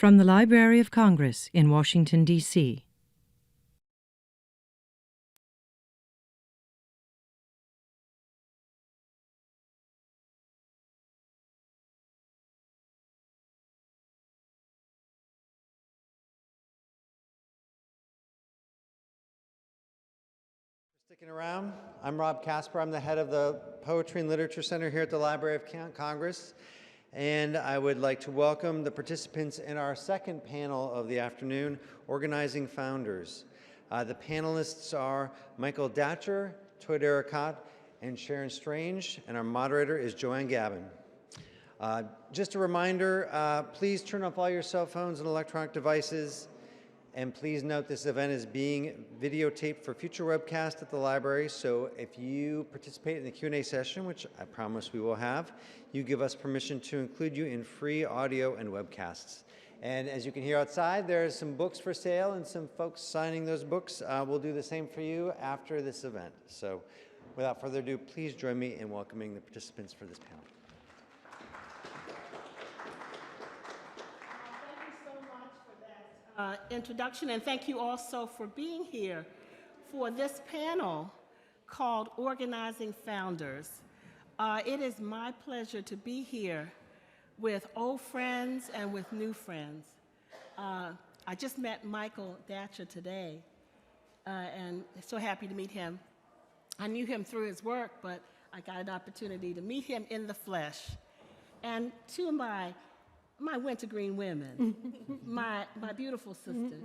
From the Library of Congress in Washington, D.C. Sticking around. I'm Rob Casper. I'm the head of the Poetry and Literature Center here at the Library of Congress. And I would like to welcome the participants in our second panel of the afternoon, Organizing Founders. The panelists are Michael Dacher, Toy Derricotte, and Sharon Strange, and our moderator is Joanne Gabin. Just a reminder, please turn off all your cell phones and electronic devices. And please note this event is being videotaped for future webcast at the library, so if you participate in the Q&A session, which I promise we will have, you give us permission to include you in free audio and webcasts. And as you can hear outside, there's some books for sale and some folks signing those books. We'll do the same for you after this event. So without further ado, please join me in welcoming the participants for this panel. Introduction, and thank you also for being here for this panel called Organizing Founders. It is my pleasure to be here with old friends and with new friends. I just met Michael Dacher today, and so happy to meet him. I knew him through his work, but I got an opportunity to meet him in the flesh. And to my wintergreen women, my beautiful sisters,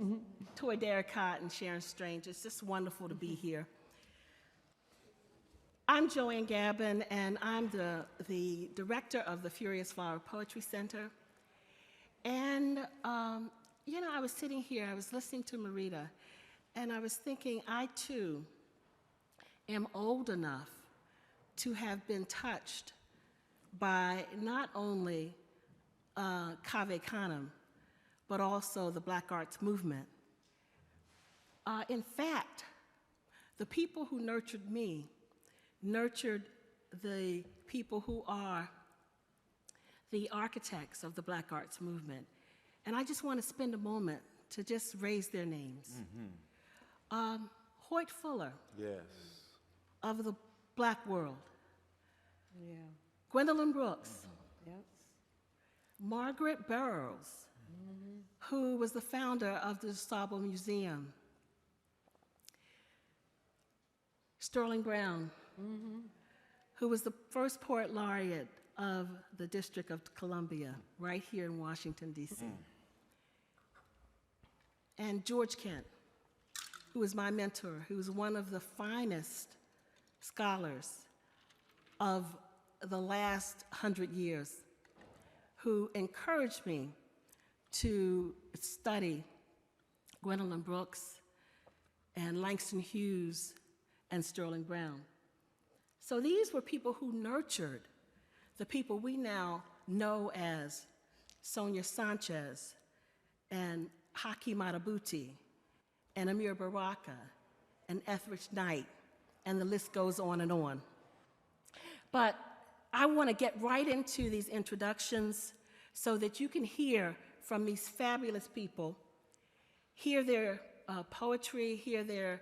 Toy Derricotte and Sharon Strange. It's just wonderful to be here. I'm Joanne Gabin, and I'm the director of the Furious Flower Poetry Center. And, you know, I was sitting here, I was listening to Marita, and I was thinking, I too am old enough to have been touched by not only Cave Canem, but also the Black Arts Movement. In fact, the people who nurtured me nurtured the people who are the architects of the Black Arts Movement. And I just want to spend a moment to just raise their names. Hoyt Fuller, yes, of the Black World. Yeah. Gwendolyn Brooks. Yep. Margaret Burroughs, who was the founder of the DuSable Museum. Sterling Brown, who was the first poet laureate of the District of Columbia, right here in Washington, D.C. And George Kent, who was my mentor, who was one of the finest scholars of the last 100 years, who encouraged me to study Gwendolyn Brooks and Langston Hughes and Sterling Brown. So these were people who nurtured the people we now know as Sonia Sanchez and Haki Madhubuti and Amir Baraka and Etheridge Knight, and the list goes on and on. But I want to get right into these introductions so that you can hear from these fabulous people, hear their poetry, hear their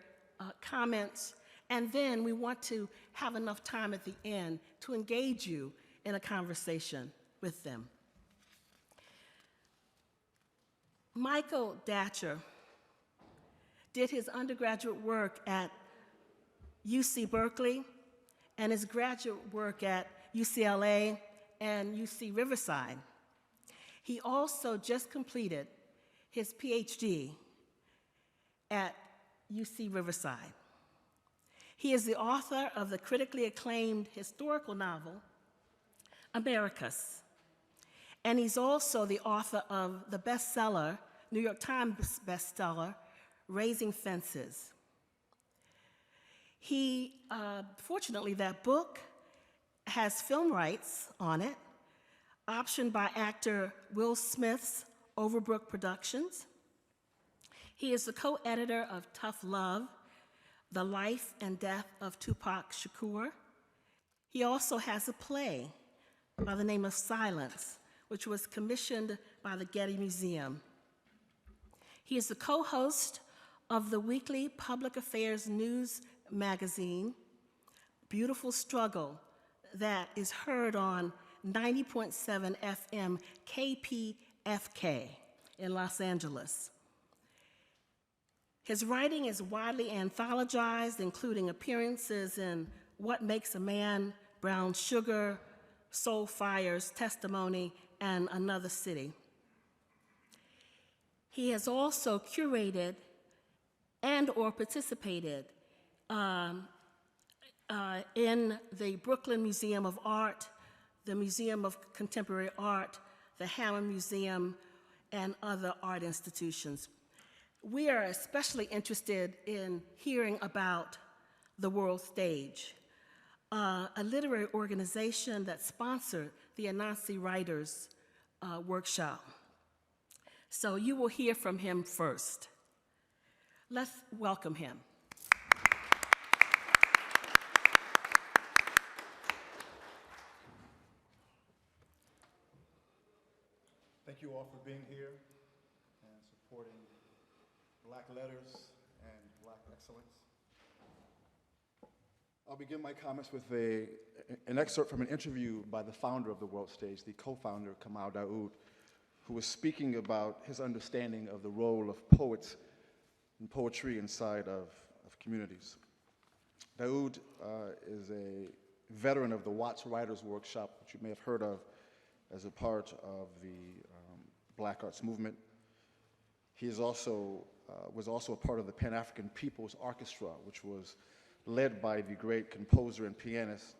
comments, and then we want to have enough time at the end to engage you in a conversation with them. Michael Dacher did his undergraduate work at UC Berkeley and his graduate work at UCLA and UC Riverside. He also just completed his PhD at UC Riverside. He is the author of the critically acclaimed historical novel, Americus. And he's also the author of the bestseller, New York Times bestseller, Raising Fences. Fortunately, that book has film rights on it, optioned by actor Will Smith's Overbrook Productions. He is the co-editor of Tough Love, The Life and Death of Tupac Shakur. He also has a play by the name of Silence, which was commissioned by the Getty Museum. He is the co-host of the weekly public affairs news magazine, Beautiful Struggle, that is heard on 90.7 FM KPFK in Los Angeles. His writing is widely anthologized, including appearances in What Makes a Man, Brown Sugar, Soul Fires, Testimony, and Another City. He has also curated and or participated in the Brooklyn Museum of Art, the Museum of Contemporary Art, the Hammond Museum, and other art institutions. We are especially interested in hearing about the World Stage, a literary organization that sponsored the Anansi Writers Workshop. So you will hear from him first. Let's welcome him. Thank you all for being here and supporting Black letters and Black excellence. I'll begin my comments with an excerpt from an interview by the founder of the World Stage, the co-founder, Kamau Daoud, who was speaking about his understanding of the role of poets and poetry inside of communities. Daoud is a veteran of the Watts Writers Workshop, which you may have heard of as a part of the Black Arts Movement. He is also, was also a part of the Pan-African People's Orchestra, which was led by the great composer and pianist,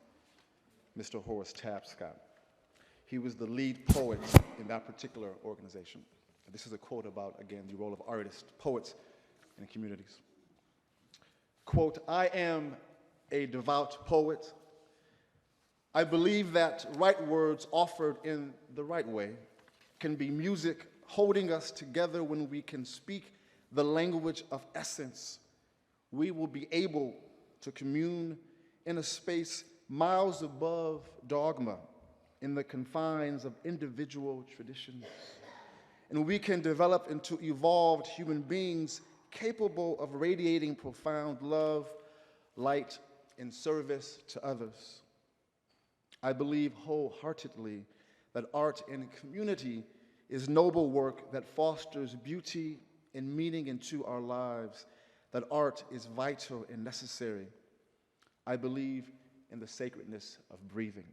Mr. Horace Tapscott. He was the lead poet in that particular organization. And this is a quote about, again, the role of artists, poets in communities. Quote, "I am a devout poet. I believe that right words offered in the right way can be music holding us together. When we can speak the language of essence, we will be able to commune in a space miles above dogma, in the confines of individual traditions. And we can develop into evolved human beings capable of radiating profound love, light, and service to others. I believe wholeheartedly that art in community is noble work that fosters beauty and meaning into our lives, that art is vital and necessary. I believe in the sacredness of breathing."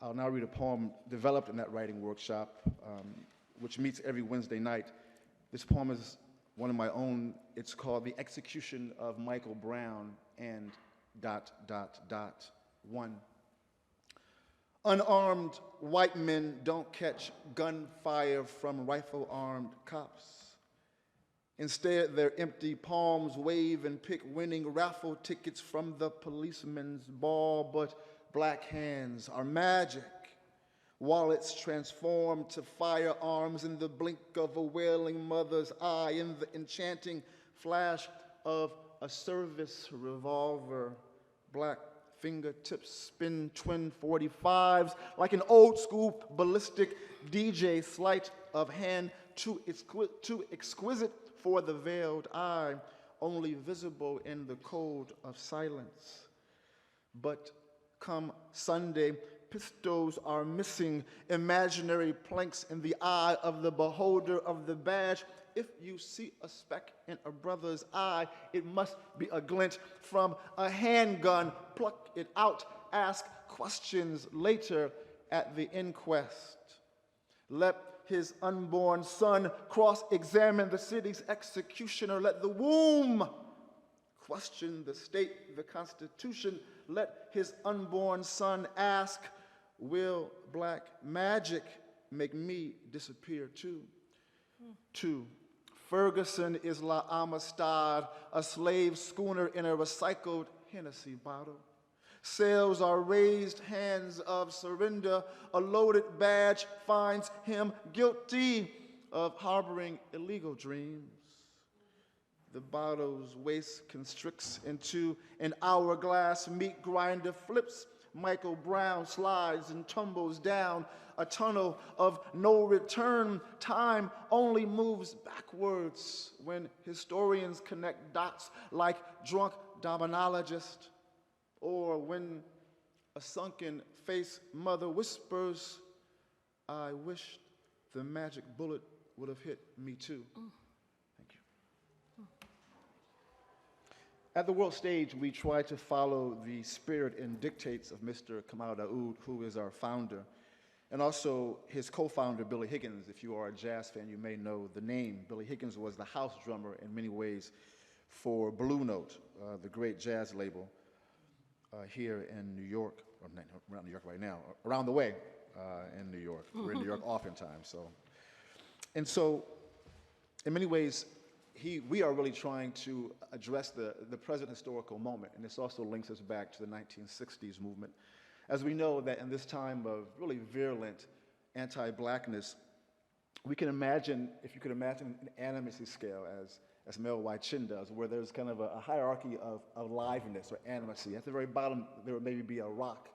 I'll now read a poem developed in that writing workshop, which meets every Wednesday night. This poem is one of my own. It's called "The Execution of Michael Brown and ... 1. Unarmed white men don't catch gunfire from rifle-armed cops. Instead, their empty palms wave and pick winning raffle tickets from the policeman's ball, but black hands are magic. Wallets transform to firearms in the blink of a wailing mother's eye, in the enchanting flash of a service revolver. Black fingertips spin twin 45s like an old school ballistic DJ, sleight of hand too exquisite for the veiled eye, only visible in the code of silence. But come Sunday, pistols are missing, imaginary planks in the eye of the beholder of the badge. If you see a speck in a brother's eye, it must be a glint from a handgun. Pluck it out, ask questions later at the inquest. Let his unborn son cross-examine the city's executioner. Let the womb question the state, the Constitution. Let his unborn son ask, will black magic make me disappear too? 2. Ferguson is La Amistad, a slave schooner in a recycled Hennessy bottle. Sails are raised hands of surrender. A loaded badge finds him guilty of harboring illegal dreams. The bottle's waist constricts into an hourglass. Meat grinder flips Michael Brown slides and tumbles down a tunnel of no return. Time only moves backwards when historians connect dots like drunk dominologists, or when a sunken face mother whispers, I wish the magic bullet would have hit me too. Thank you. At the world stage, we try to follow the spirit and dictates of Mr. Kamau Daoud, who is our founder, and also his co-founder, Billy Higgins. If you are a jazz fan, you may know the name. Billy Higgins was the house drummer in many ways for Blue Note, the great jazz label here in New York, or not New York right now, around the way in New York. We're in New York oftentimes, so. And so, in many ways, we are really trying to address the present historical moment, and this also links us back to the 1960s movement. As we know that in this time of really virulent anti-blackness, we can imagine, if you could imagine an animacy scale as Mel Y. Chin does, where there's kind of a hierarchy of liveliness or animacy. At the very bottom, there would maybe be a rock,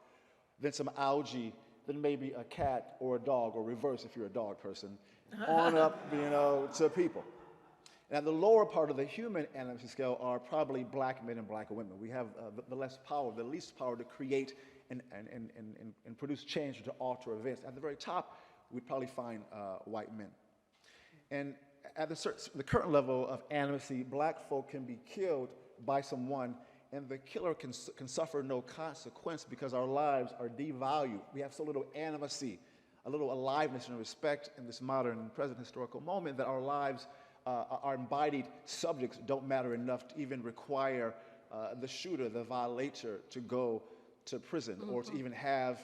then some algae, then maybe a cat or a dog, or reverse if you're a dog person, on up, to people. And at the lower part of the human animacy scale are probably black men and black women. We have the least power, the least power to create and produce change or to alter events. At the very top, we'd probably find white men. And at the current level of animacy, black folk can be killed by someone, and the killer can suffer no consequence because our lives are devalued. We have so little animacy, a little aliveness and respect in this modern present historical moment that our lives, our embodied subjects don't matter enough to even require the shooter, the violator, to go to prison or to even have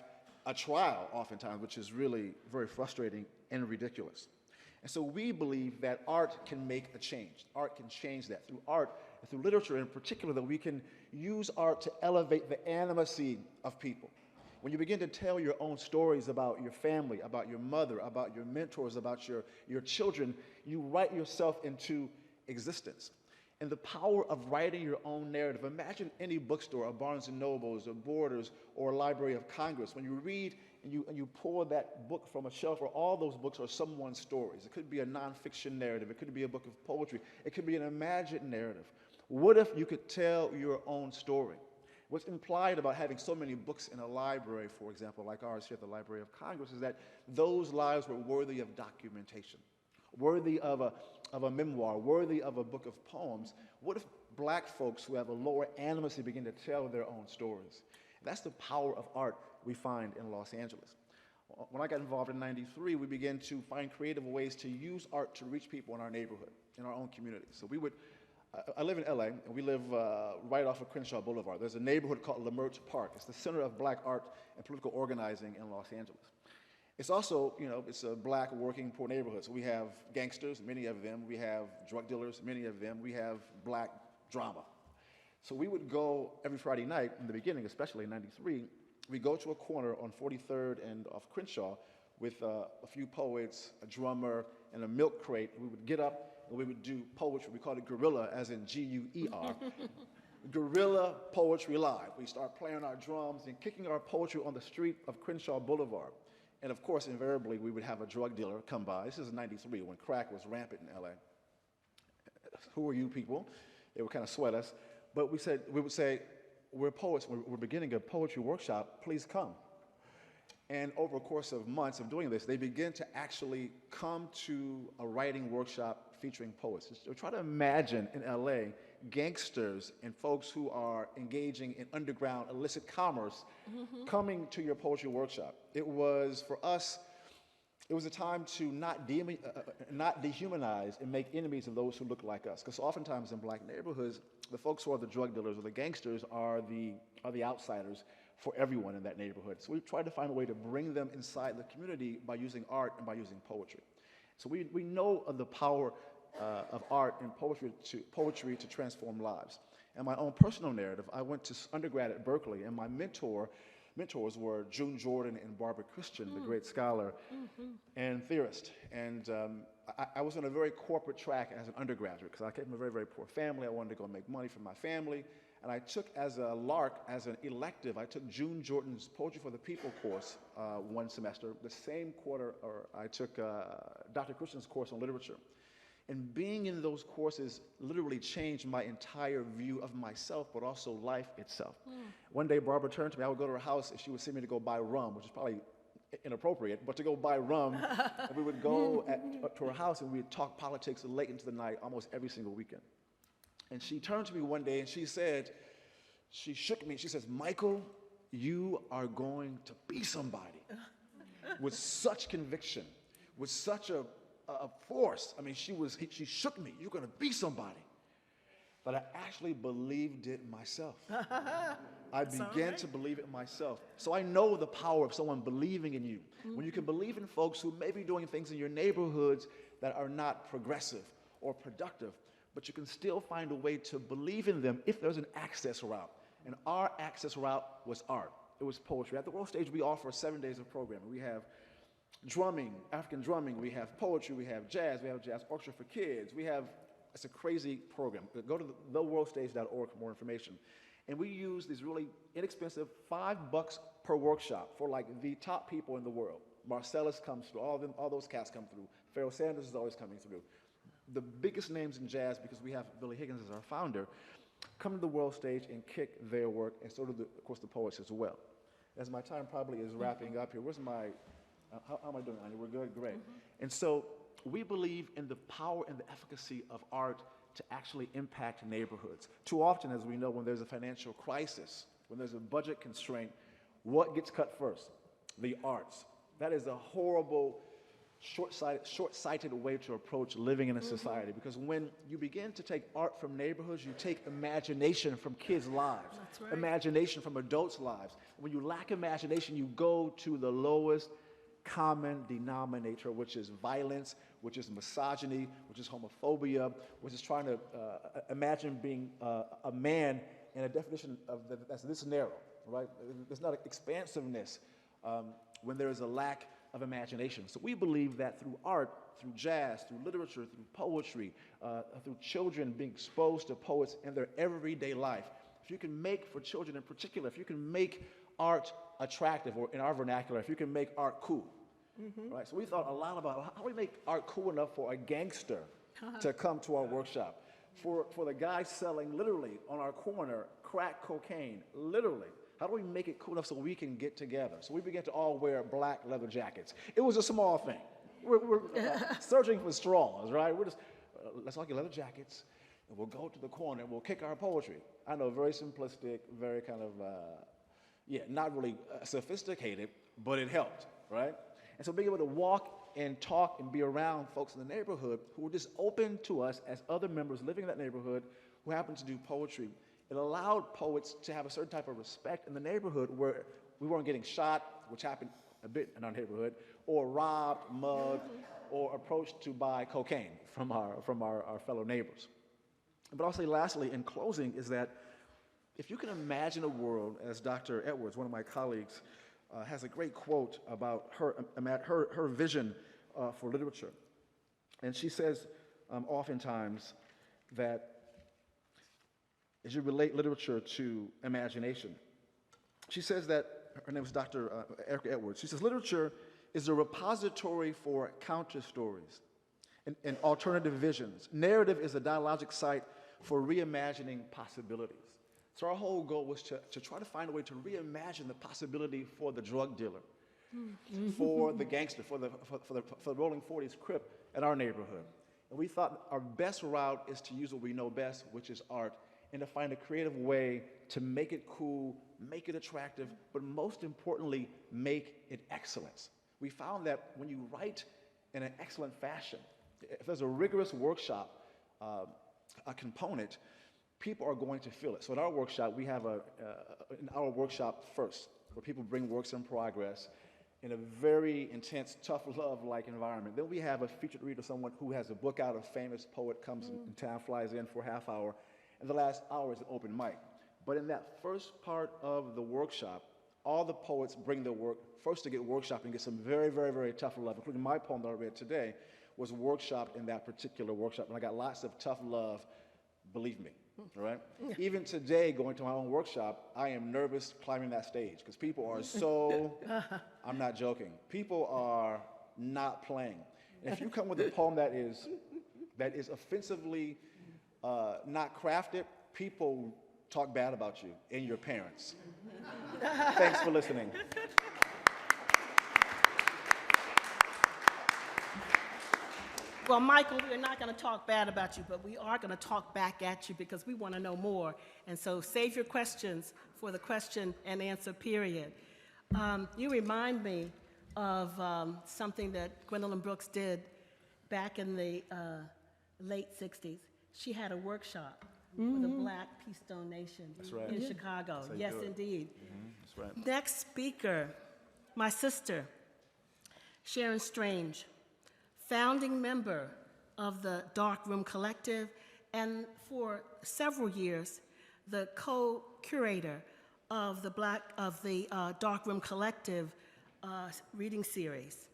a trial oftentimes, which is really very frustrating and ridiculous. And so we believe that art can make a change. Art can change that. Through art, through literature in particular, that we can use art to elevate the animacy of people. When you begin to tell your own stories about your family, about your mother, about your mentors, about your children, you write yourself into existence. And the power of writing your own narrative. Imagine any bookstore, a Barnes & Nobles, or Borders, or Library of Congress. When you read and you pull that book from a shelf, where all those books are someone's stories. It could be a nonfiction narrative. It could be a book of poetry. It could be an imagined narrative. What if you could tell your own story? What's implied about having so many books in a library, for example, like ours here at the Library of Congress, is that those lives were worthy of documentation, worthy of a memoir, worthy of a book of poems. What if black folks who have a lower animacy begin to tell their own stories? That's the power of art we find in Los Angeles. When I got involved in '93, we began to find creative ways to use art to reach people in our neighborhood, in our own communities. So I live in LA, and we live right off of Crenshaw Boulevard. There's a neighborhood called Lemert Park. It's the center of black art and political organizing in Los Angeles. It's also, it's a black working poor neighborhood. So we have gangsters, many of them. We have drug dealers, many of them. We have black drama. So we would go every Friday night in the beginning, especially in '93, we go to a corner on 43rd and off Crenshaw with a few poets, a drummer, and a milk crate. We would get up and we would do poetry. We called it guerrilla, as in G-U-E-R. Guerrilla Poetry Live. We start playing our drums and kicking our poetry on the street of Crenshaw Boulevard. And of course, invariably, we would have a drug dealer come by. This is '93 when crack was rampant in LA. Who are you people? They would kind of sweat us. But we would say, we're poets, we're beginning a poetry workshop, please come. And over a course of months of doing this, they begin to actually come to a writing workshop featuring poets. So try to imagine in LA, gangsters and folks who are engaging in underground illicit commerce coming to your poetry workshop. It was, for us, it was a time to not dehumanize and make enemies of those who look like us. Because oftentimes in black neighborhoods, the folks who are the drug dealers or the gangsters are the outsiders for everyone in that neighborhood. So we tried to find a way to bring them inside the community by using art and by using poetry. So we know of the power of art and poetry to transform lives. And my own personal narrative, I went to undergrad at Berkeley, and my mentors were June Jordan and Barbara Christian, the great scholar and theorist. And I was on a very corporate track as an undergraduate because I came from a very, very poor family. I wanted to go make money for my family. And I took as a lark, as an elective, I took June Jordan's Poetry for the People course one semester. The same quarter, I took Dr. Christian's course on literature. And being in those courses literally changed my entire view of myself, but also life itself. One day, Barbara turned to me. I would go to her house, and she would send me to go buy rum, which is probably inappropriate, but to go buy rum. And we would go to her house, and we would talk politics late into the night, almost every single weekend. And she turned to me one day, and she said, she shook me, she says, "Michael, you are going to be somebody," with such conviction, with such a force. I mean, she shook me. "You're going to be somebody." But I actually believed it myself. I began to believe it myself. So I know the power of someone believing in you. When you can believe in folks who may be doing things in your neighborhoods that are not progressive or productive, but you can still find a way to believe in them if there's an access route. And our access route was art. It was poetry. At the World Stage, we offer 7 days of programming. We have drumming, African drumming, we have poetry, we have jazz orchestra for kids. It's a crazy program. Go to theworldstage.org for more information. And we use these really inexpensive $5 per workshop for like the top people in the world. Marcellus comes through, all those cats come through. Pharoah Sanders is always coming through. The biggest names in jazz, because we have Billy Higgins as our founder, come to the World Stage and kick their work, and so do, of course, the poets as well. As my time probably is wrapping up here, where's my, how am I doing, Anya? We're good? Great. And so we believe in the power and the efficacy of art to actually impact neighborhoods. Too often, as we know, when there's a financial crisis, when there's a budget constraint, what gets cut first? The arts. That is a horrible, short-sighted way to approach living in a society, because when you begin to take art from neighborhoods, you take imagination from kids' lives, imagination from adults' lives. When you lack imagination, you go to the lowest common denominator, which is violence, which is misogyny, which is homophobia, which is trying to imagine being a man in a definition that's this narrow, right? There's not expansiveness when there is a lack of imagination. So we believe that through art, through jazz, through literature, through poetry, through children being exposed to poets in their everyday life, if you can make, for children in particular, if you can make art attractive, or in our vernacular, if you can make art cool, right? So we thought a lot about how do we make art cool enough for a gangster to come to our workshop, for the guy selling literally on our corner crack cocaine, literally. How do we make it cool enough so we can get together? So we began to all wear black leather jackets. It was a small thing. We're searching for straws, right? We're just, let's all get leather jackets, and we'll go to the corner, and we'll kick our poetry. I know, very simplistic, very kind of, not really sophisticated, but it helped, right? And so being able to walk and talk and be around folks in the neighborhood who were just open to us as other members living in that neighborhood who happened to do poetry, it allowed poets to have a certain type of respect in the neighborhood where we weren't getting shot, which happened a bit in our neighborhood, or robbed, mugged, or approached to buy cocaine from our fellow neighbors. But I'll say lastly, in closing, is that if you can imagine a world, as Dr. Edwards, one of my colleagues, has a great quote about her vision for literature. And she says oftentimes that as you relate literature to imagination, she says that, her name is Dr. Erica Edwards, she says, literature is a repository for counter stories and alternative visions. Narrative is a dialogic site for reimagining possibilities. So our whole goal was to try to find a way to reimagine the possibility for the drug dealer, for the gangster, for the Rolling 40s Crip in our neighborhood. And we thought our best route is to use what we know best, which is art, and to find a creative way to make it cool, make it attractive, but most importantly, make it excellence. We found that when you write in an excellent fashion, if there's a rigorous workshop, a component, people are going to feel it. So in our workshop, we have an hour workshop first, where people bring works in progress in a very intense, tough love-like environment. Then we have a featured reader, someone who has a book out, a famous poet comes in town, flies in for a half hour, and the last hour is an open mic. But in that first part of the workshop, all the poets bring their work first to get workshopped and get some very, very, very tough love, including my poem that I read today was workshopped in that particular workshop, and I got lots of tough love, believe me. all right? Even today, going to my own workshop, I am nervous climbing that stage because people are so, I'm not joking, people are not playing. And if you come with a poem that is offensively not crafted, people talk bad about you and your parents. Thanks for listening. Well, Michael, we're not going to talk bad about you, but we are going to talk back at you because we want to know more. And so save your questions for the question and answer period. You remind me of something that Gwendolyn Brooks did back in the late 60s. She had a workshop for the Black Keystone Nation right. in Chicago. That's how you Yes, do it. indeed. That's right. Next speaker, my sister, Sharon Strange, founding member of the Dark Room Collective, and for several years, the co-curator of the Dark Room Collective reading series.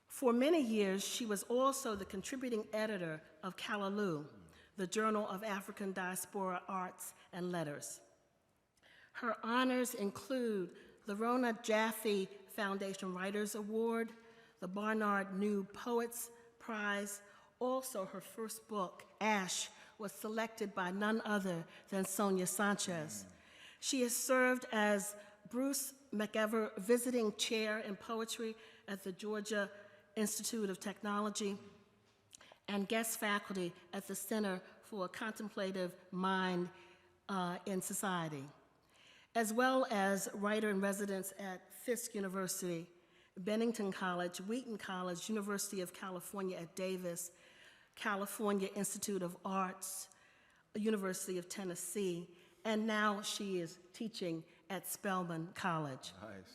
For many years, she was also the contributing editor of Callaloo, the Journal of African Diaspora Arts and Letters. Her honors include the Rona Jaffe Foundation Writers Award, the Barnard New Poets Prize. Also, her first book, Ash, was selected by none other than Sonia Sanchez. She has served as Bruce McEver Visiting Chair in Poetry at the Georgia Institute of Technology and guest faculty at the Center for a Contemplative Mind in Society, as well as writer in residence at Fisk University, Bennington College, Wheaton College, University of California at Davis, California Institute of Arts, University of Tennessee, and now she is teaching at Spelman College. Nice.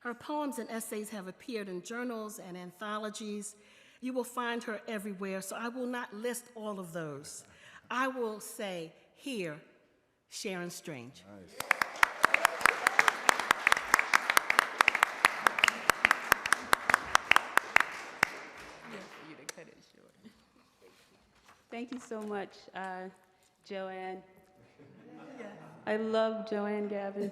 Her poems and essays have appeared in journals and anthologies. You will find her everywhere, so I will not list all of those. I will say, here, Sharon Strange. Nice. Thank you so much, Joanne. I love Joanne Gavin.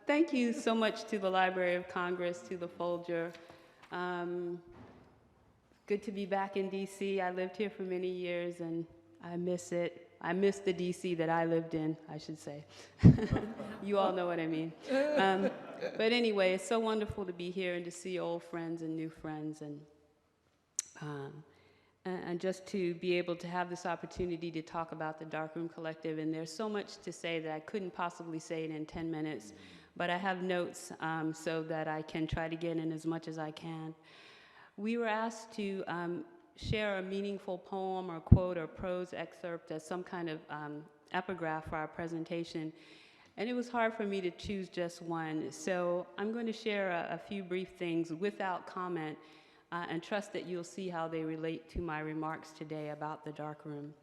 Thank you so much to the Library of Congress, to the Folger. Good to be back in DC. I lived here for many years and I miss it. I miss the DC that I lived in, I should say. You all know what I mean. But anyway, it's so wonderful to be here and to see old friends and new friends, and just to be able to have this opportunity to talk about the Darkroom Collective. And there's so much to say that I couldn't possibly say it in 10 minutes, but I have notes so that I can try to get in as much as I can. We were asked to share a meaningful poem or quote or prose excerpt as some kind of epigraph for our presentation. And it was hard for me to choose just one. So I'm going to share a few brief things without comment and trust that you'll see how they relate to my remarks today about the darkroom.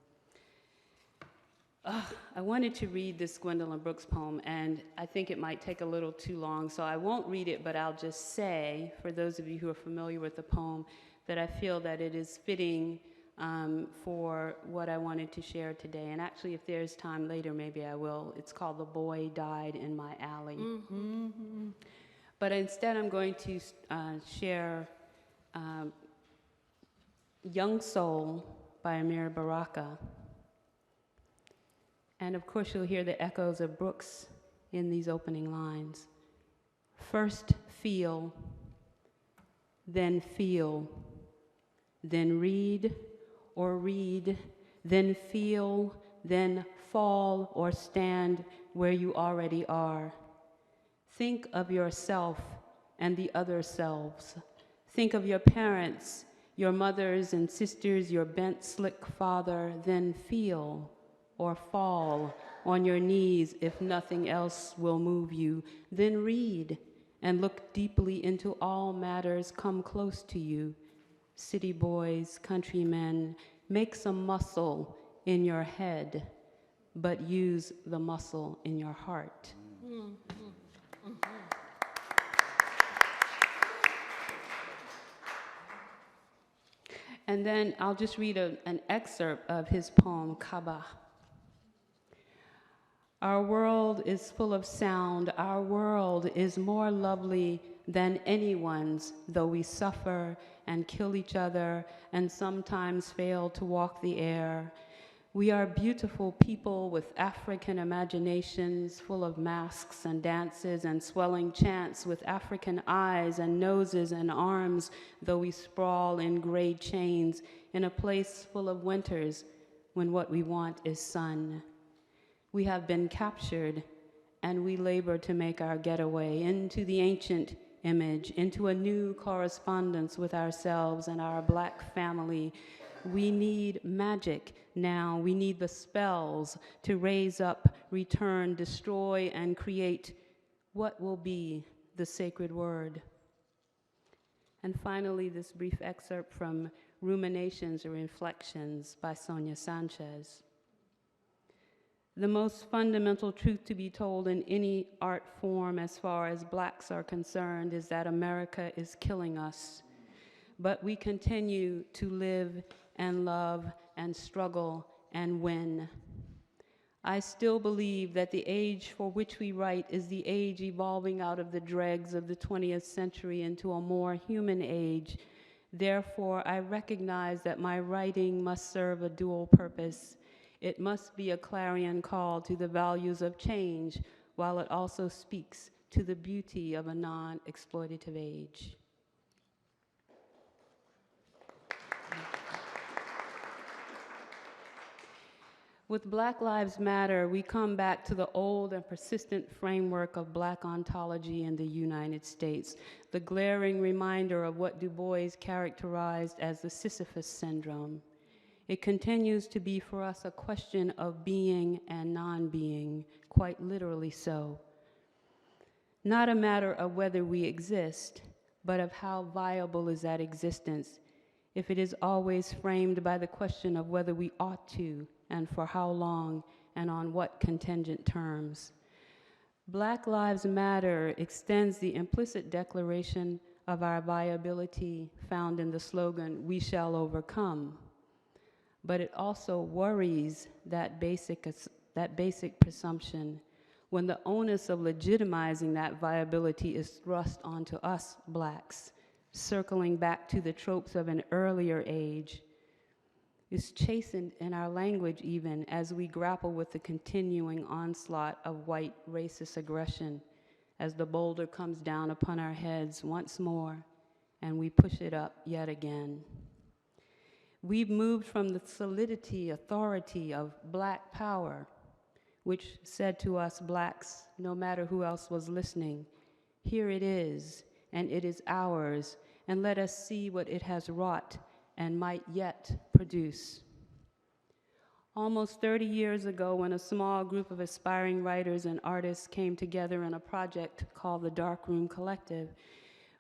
I wanted to read this Gwendolyn Brooks poem, and I think it might take a little too long, so I won't read it, but I'll just say, for those of you who are familiar with the poem, that I feel that it is fitting for what I wanted to share today. And actually, if there's time later, maybe I will. It's called The Boy Died in My Alley. Mm-hmm. But instead, I'm going to share Young Soul by Amir Baraka. And of course, you'll hear the echoes of Brooks in these opening lines. First feel, then read or read, then feel, then fall or stand where you already are. Think of yourself and the other selves. Think of your parents, your mothers and sisters, your bent, slick father, then feel or fall on your knees if nothing else will move you. Then read and look deeply into all matters come close to you. City boys, countrymen, make some muscle in your head, but use the muscle in your heart. And then I'll just read an excerpt of his poem, Kaaba. Our world is full of sound. Our world is more lovely than anyone's, though we suffer and kill each other and sometimes fail to walk the air. We are beautiful people with African imaginations, full of masks and dances and swelling chants, with African eyes and noses and arms, though we sprawl in gray chains in a place full of winters when what we want is sun. We have been captured, and we labor to make our getaway into the ancient image, into a new correspondence with ourselves and our Black family. We need magic now. We need the spells to raise up, return, destroy, and create what will be the sacred word. And finally, this brief excerpt from Ruminations or Reflections by Sonia Sanchez. The most fundamental truth to be told in any art form as far as Blacks are concerned is that America is killing us. But we continue to live and love and struggle and win. I still believe that the age for which we write is the age evolving out of the dregs of the 20th century into a more human age. Therefore, I recognize that my writing must serve a dual purpose. It must be a clarion call to the values of change, while it also speaks to the beauty of a non-exploitative age. With Black Lives Matter, we come back to the old and persistent framework of Black ontology in the United States, the glaring reminder of what Du Bois characterized as the Sisyphus syndrome. It continues to be for us a question of being and non-being, quite literally so. Not a matter of whether we exist, but of how viable is that existence, if it is always framed by the question of whether we ought to, and for how long, and on what contingent terms. Black Lives Matter extends the implicit declaration of our viability found in the slogan, "We shall overcome." But it also worries that basic presumption when the onus of legitimizing that viability is thrust onto us Blacks, circling back to the tropes of an earlier age, is chastened in our language even as we grapple with the continuing onslaught of white racist aggression as the boulder comes down upon our heads once more and we push it up yet again. We've moved from the solidity, authority of Black power, which said to us Blacks, no matter who else was listening, here it is, and it is ours, and let us see what it has wrought and might yet produce. Almost 30 years ago, when a small group of aspiring writers and artists came together in a project called the Darkroom Collective,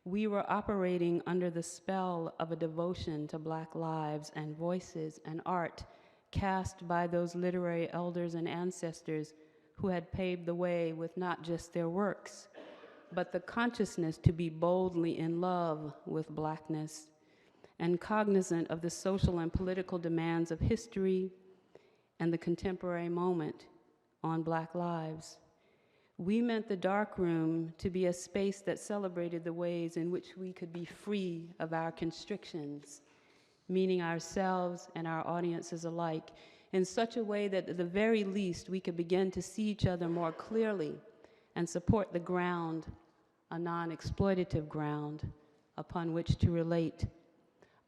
we were operating under the spell of a devotion to Black lives and voices and art cast by those literary elders and ancestors who had paved the way with not just their works, but the consciousness to be boldly in love with Blackness and cognizant of the social and political demands of history and the contemporary moment on Black lives. We meant the darkroom to be a space that celebrated the ways in which we could be free of our constrictions, meaning ourselves and our audiences alike, in such a way that at the very least we could begin to see each other more clearly and support the ground, a non-exploitative ground, upon which to relate,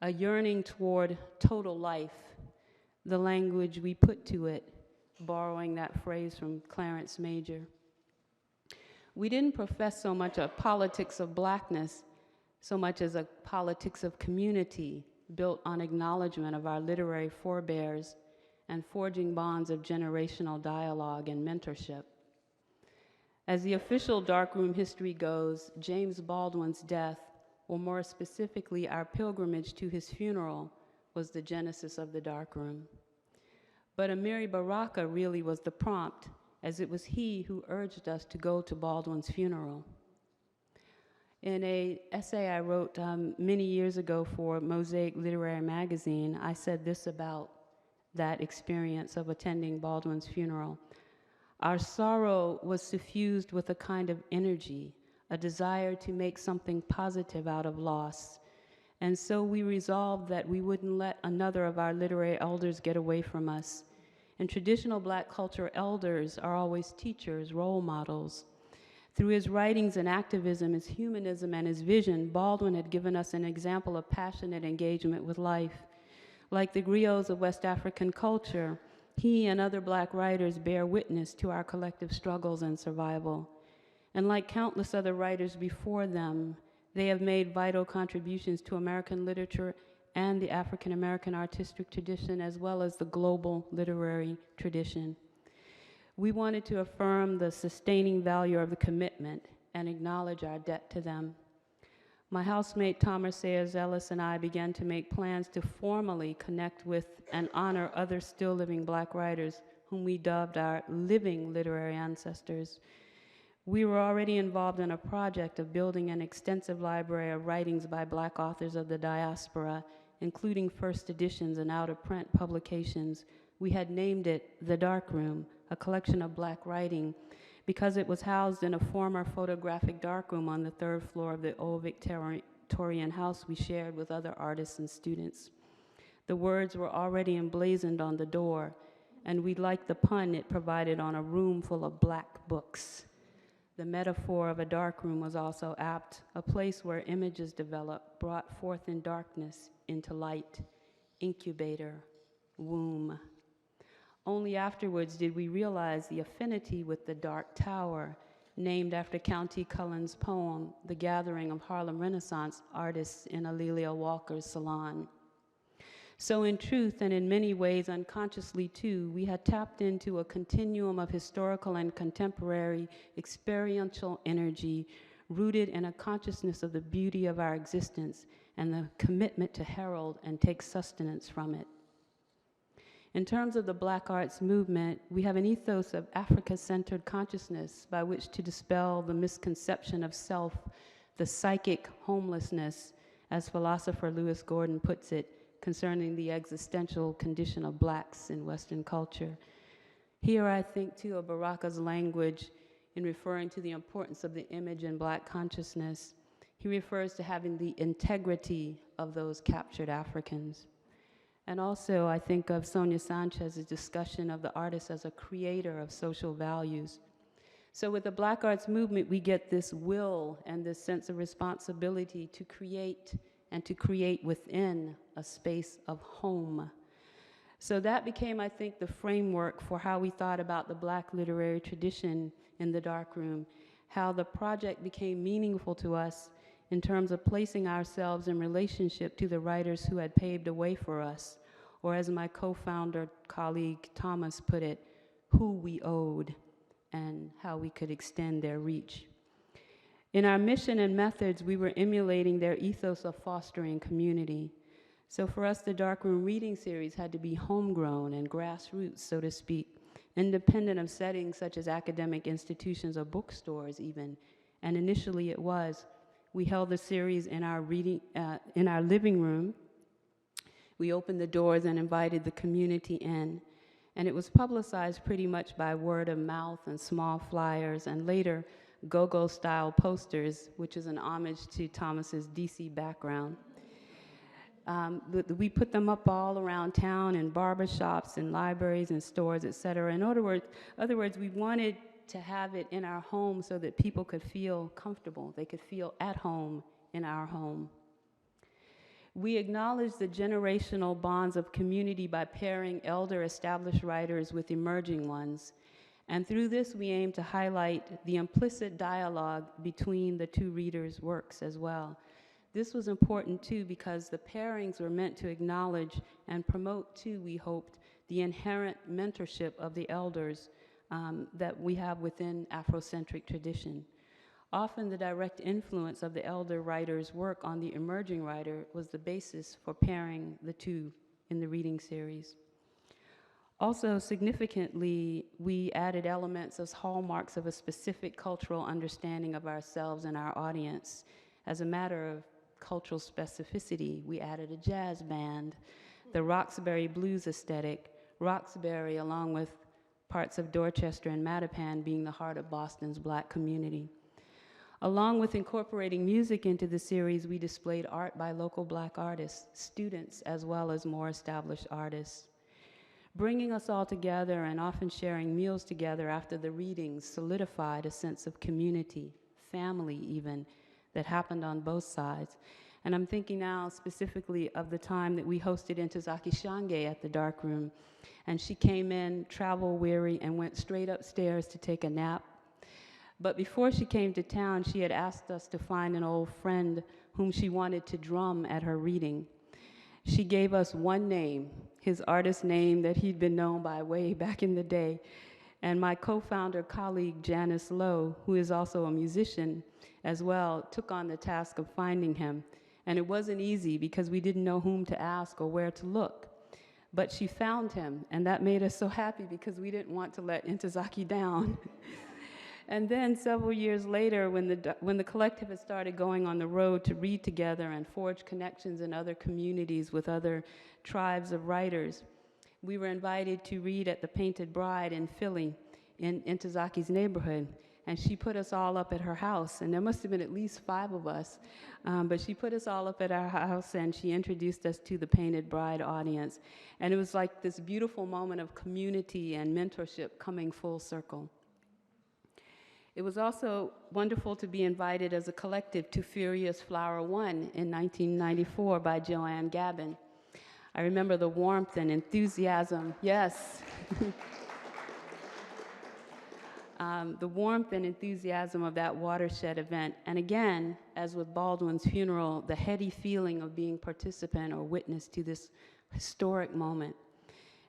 a yearning toward total life, the language we put to it, borrowing that phrase from Clarence Major. We didn't profess so much a politics of Blackness, so much as a politics of community built on acknowledgement of our literary forebears and forging bonds of generational dialogue and mentorship. As the official darkroom history goes, James Baldwin's death, or more specifically our pilgrimage to his funeral, was the genesis of the darkroom. But Amiri Baraka really was the prompt, as it was he who urged us to go to Baldwin's funeral. In an essay I wrote many years ago for Mosaic Literary Magazine, I said this about that experience of attending Baldwin's funeral. Our sorrow was suffused with a kind of energy, a desire to make something positive out of loss. And so we resolved that we wouldn't let another of our literary elders get away from us. In traditional Black culture, elders are always teachers, role models. Through his writings and activism, his humanism, and his vision, Baldwin had given us an example of passionate engagement with life. Like the griots of West African culture, he and other Black writers bear witness to our collective struggles and survival. And like countless other writers before them, they have made vital contributions to American literature and the African American artistic tradition, as well as the global literary tradition. We wanted to affirm the sustaining value of the commitment and acknowledge our debt to them. My housemate Thomas Sayers Ellis and I began to make plans to formally connect with and honor other still living Black writers whom we dubbed our living literary ancestors. We were already involved in a project of building an extensive library of writings by Black authors of the diaspora, including first editions and out-of-print publications. We had named it The Dark Room, a collection of Black writing, because it was housed in a former photographic darkroom on the 3rd floor of the old Victorian house we shared with other artists and students. The words were already emblazoned on the door, and we liked the pun it provided on a room full of Black books. The metaphor of a dark room was also apt, a place where images develop, brought forth in darkness into light, incubator, womb. Only afterwards did we realize the affinity with the Dark Tower, named after Countee Cullen's poem, The Gathering of Harlem Renaissance Artists in A'Lelia Walker's Salon. So in truth, and in many ways unconsciously too, we had tapped into a continuum of historical and contemporary experiential energy rooted in a consciousness of the beauty of our existence and the commitment to herald and take sustenance from it. In terms of the Black arts movement, we have an ethos of Africa-centered consciousness by which to dispel the misconception of self, the psychic homelessness, as philosopher Lewis Gordon puts it, concerning the existential condition of Blacks in Western culture. Here I think too of Baraka's language in referring to the importance of the image in Black consciousness. He refers to having the integrity of those captured Africans. And also I think of Sonia Sanchez's discussion of the artist as a creator of social values. So with the Black arts movement, we get this will and this sense of responsibility to create and to create within a space of home. So that became, I think, the framework for how we thought about the Black literary tradition in the darkroom, how the project became meaningful to us in terms of placing ourselves in relationship to the writers who had paved the way for us, or as my co-founder colleague Thomas put it, who we owed and how we could extend their reach. In our mission and methods, we were emulating their ethos of fostering community. So for us, the Darkroom Reading Series had to be homegrown and grassroots, so to speak, independent of settings such as academic institutions or bookstores even. And initially it was. We held the series in our living room. We opened the doors and invited the community in. And it was publicized pretty much by word of mouth and small flyers, and later go-go style posters, which is an homage to Thomas's DC background. We put them up all around town in barbershops and libraries and stores, et cetera. In other words, we wanted to have it in our home so that people could feel comfortable. They could feel at home in our home. We acknowledge the generational bonds of community by pairing elder established writers with emerging ones. And through this, we aim to highlight the implicit dialogue between the two readers' works as well. This was important too because the pairings were meant to acknowledge and promote too, we hoped, the inherent mentorship of the elders that we have within Afrocentric tradition. Often the direct influence of the elder writer's work on the emerging writer was the basis for pairing the two in the reading series. Also, significantly, we added elements as hallmarks of a specific cultural understanding of ourselves and our audience. As a matter of cultural specificity, we added a jazz band, the Roxbury blues aesthetic, Roxbury along with parts of Dorchester and Mattapan being the heart of Boston's Black community. Along with incorporating music into the series, we displayed art by local Black artists, students, as well as more established artists. Bringing us all together and often sharing meals together after the readings solidified a sense of community, family even, that happened on both sides. And I'm thinking now specifically of the time that we hosted Ntozake Shange at the Dark Room, and she came in travel weary and went straight upstairs to take a nap. But before she came to town, she had asked us to find an old friend whom she wanted to drum at her reading. She gave us one name, his artist name that he'd been known by way back in the day. And my co-founder colleague, Janice Lowe, who is also a musician as well, took on the task of finding him. And it wasn't easy because we didn't know whom to ask or where to look. But she found him, and that made us so happy because we didn't want to let Ntozake down. And then several years later, when the collective had started going on the road to read together and forge connections in other communities with other tribes of writers, we were invited to read at the Painted Bride in Philly, in Ntozake's neighborhood. And she put us all up at her house, and there must have been at least 5 of us. But she put us all up at our house, and she introduced us to the Painted Bride audience. And it was like this beautiful moment of community and mentorship coming full circle. It was also wonderful to be invited as a collective to Furious Flower One in 1994 by Joanne Gabin. I remember the warmth and enthusiasm, yes. The warmth and enthusiasm of that watershed event. And again, as with Baldwin's funeral, the heady feeling of being participant or witness to this historic moment.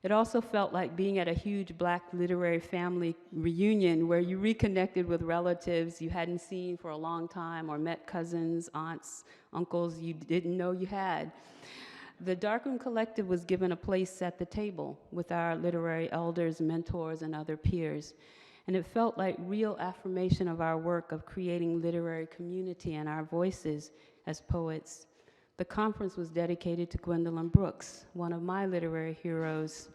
It also felt like being at a huge Black literary family reunion where you reconnected with relatives you hadn't seen for a long time or met cousins, aunts, uncles you didn't know you had. The Darkroom Collective was given a place at the table with our literary elders, mentors, and other peers. And it felt like real affirmation of our work of creating literary community and our voices as poets. The conference was dedicated to Gwendolyn Brooks, one of my literary heroes,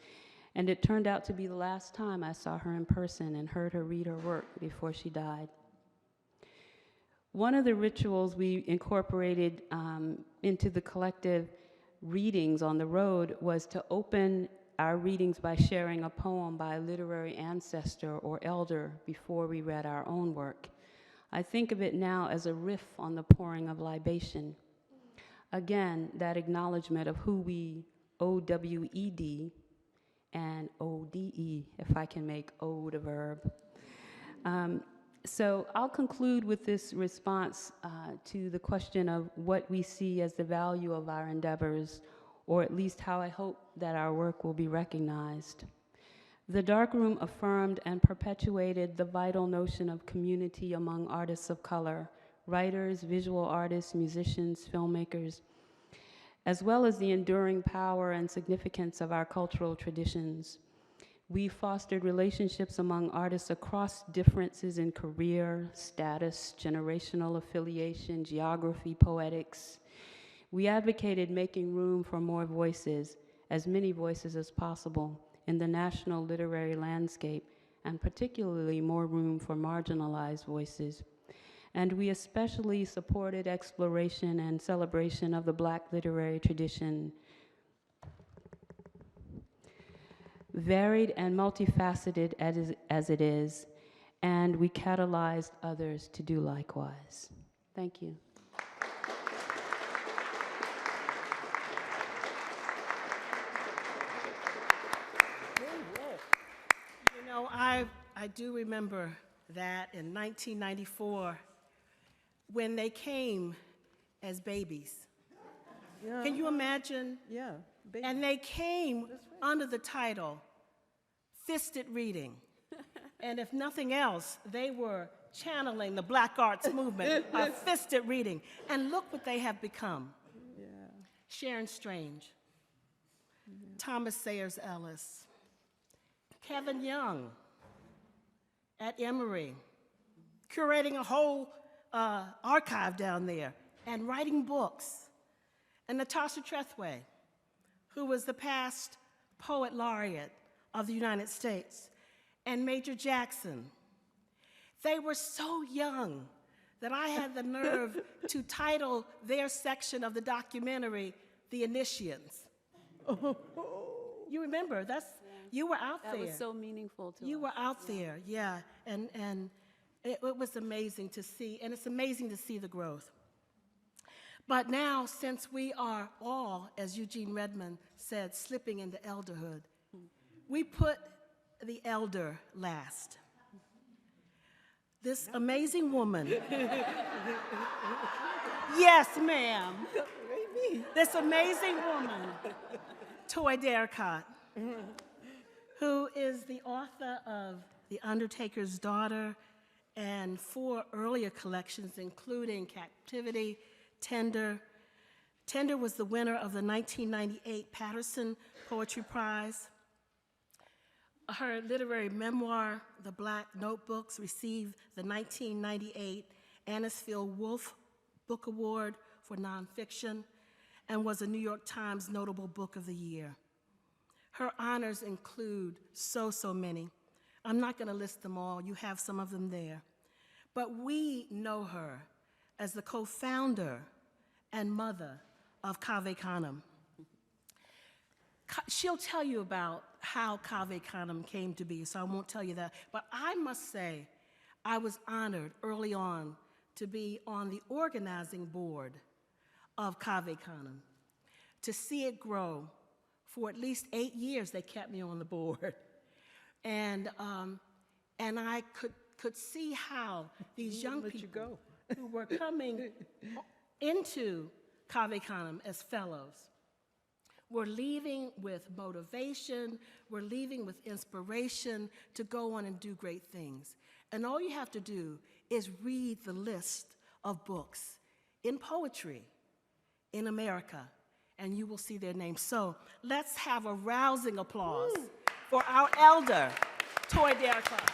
and it turned out to be the last time I saw her in person and heard her read her work before she died. One of the rituals we incorporated into the collective readings on the road was to open our readings by sharing a poem by a literary ancestor or elder before we read our own work. I think of it now as a riff on the pouring of libation. Again, that acknowledgement of who we O-W-E-D and O-D-E, if I can make ode a verb. So I'll conclude with this response to the question of what we see as the value of our endeavors, or at least how I hope that our work will be recognized. The Darkroom affirmed and perpetuated the vital notion of community among artists of color, writers, visual artists, musicians, filmmakers, as well as the enduring power and significance of our cultural traditions. We fostered relationships among artists across differences in career, status, generational affiliation, geography, poetics. We advocated making room for more voices, as many voices as possible, in the national literary landscape, and particularly more room for marginalized voices. And we especially supported exploration and celebration of the Black literary tradition, varied and multifaceted as it is, and we catalyzed others to do likewise. Thank you. You know, I do remember that in 1994, when they came as babies. Yeah. Can you imagine? Yeah. And they came under the title Fisted Reading. And if nothing else, they were channeling the Black arts movement of fisted reading. And look what they have become. Yeah. Sharon Strange, Thomas Sayers Ellis, Kevin Young at Emory, curating a whole archive down there. and writing books, and Natasha Trethway, who was the past poet laureate of the United States, and Major Jackson. They were so young that I had the nerve to title their section of the documentary, The Initiates. You remember, you were out there. That was so meaningful to us. You were out there, yeah, and it was amazing to see, and it's amazing to see the growth. But now, since we are all, as Eugene Redmond said, slipping into elderhood, we put the elder last. This amazing woman. Yes, ma'am. This amazing woman, Toy Darcott, who is the author of The Undertaker's Daughter and 4 earlier collections, including Captivity, Tender. Tender was the winner of the 1998 Patterson Poetry Prize. Her literary memoir, The Black Notebooks, received the 1998 Anisfield Wolf Book Award for nonfiction and was a New York Times Notable Book of the Year. Her honors include so many. I'm not going to list them all. You have some of them there. But we know her as the co-founder and mother of Cave Canem. She'll tell you about how Cave Canem came to be, so I won't tell you that. But I must say, I was honored early on to be on the organizing board of Cave Canem. To see it grow, for at least 8 years they kept me on the board. And I could see how these young people who were coming into Cave Canem as fellows were leaving with motivation, were leaving with inspiration to go on and do great things. And all you have to do is read the list of books in poetry in America, and you will see their names. So let's have a rousing applause for our elder, Toy Darcott.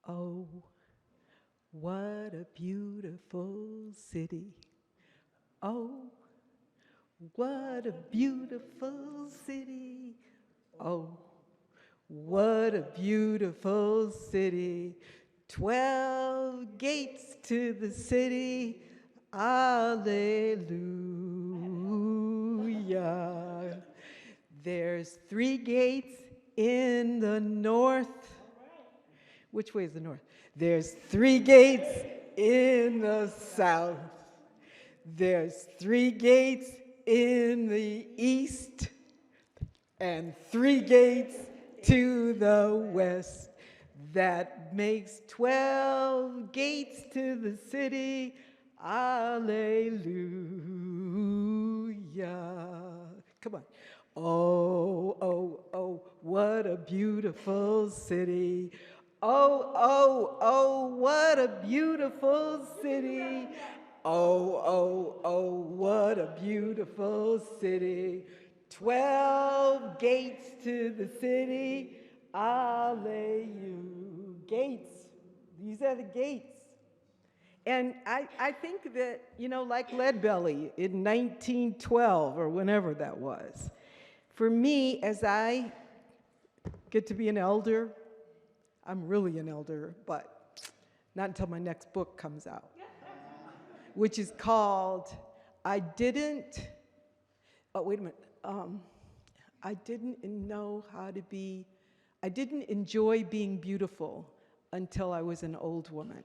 Oh, what a beautiful city. Oh, what a beautiful city. Oh, what a beautiful city. 12 gates to the city. Alleluia. There's 3 gates in the north. Which way is the north? There's 3 gates in the south. There's 3 gates in the east and 3 gates to the west. That makes 12 gates to the city. Alleluia. Come on. Oh, oh, oh, what a beautiful city. Oh, oh, oh, what a beautiful city. Oh, oh, oh, what a beautiful city. 12 gates to the city. Alleluia. Gates. These are the gates. And I think that, you know, like Leadbelly in 1912 or whenever that was, for me, as I get to be an elder, I'm really an elder, but not until my next book comes out, which is called I didn't enjoy being beautiful until I was an old woman.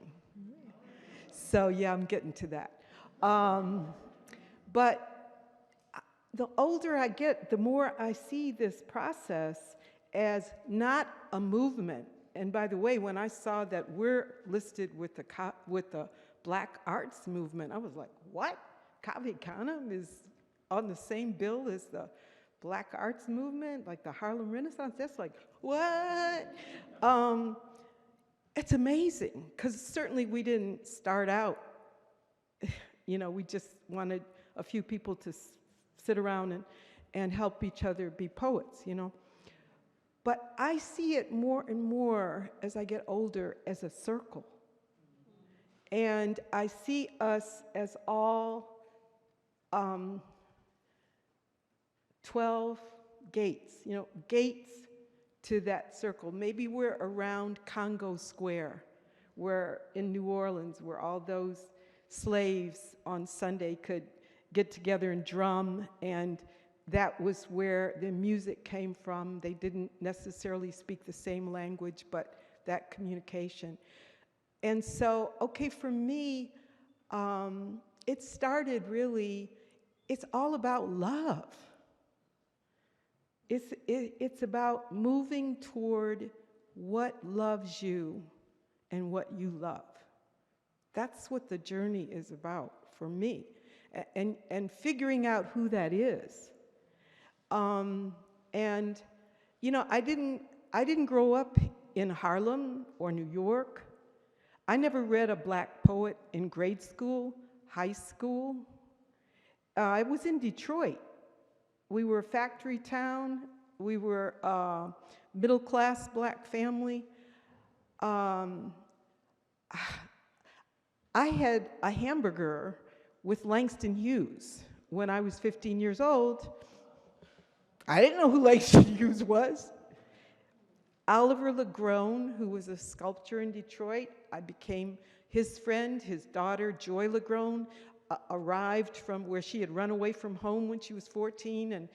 So yeah, I'm getting to that. But the older I get, the more I see this process as not a movement. And by the way, when I saw that we're listed with the Black Arts Movement, I was like, what? Cave Canem is on the same bill as the Black Arts Movement, like the Harlem Renaissance? That's like, what? It's amazing, because certainly we didn't start out, you know, we just wanted a few people to sit around and help each other be poets, you know. But I see it more and more as I get older as a circle. And I see us as all 12 gates, you know, gates to that circle. Maybe we're around Congo Square, where in New Orleans, where all those slaves on Sunday could get together and drum, and that was where the music came from. They didn't necessarily speak the same language, but that communication. And so, okay, for me, it started really, it's all about love. It's about moving toward what loves you and what you love. That's what the journey is about for me, and figuring out who that is. And you know, I didn't grow up in Harlem or New York. I never read a Black poet in grade school, high school. I was in Detroit. We were a factory town. We were a middle-class Black family. I had a hamburger with Langston Hughes when I was 15 years old. I didn't know who Langston Hughes was. Oliver LaGrone, who was a sculptor in Detroit, I became his friend. His daughter, Joy LaGrone, arrived from where she had run away from home when she was 14 and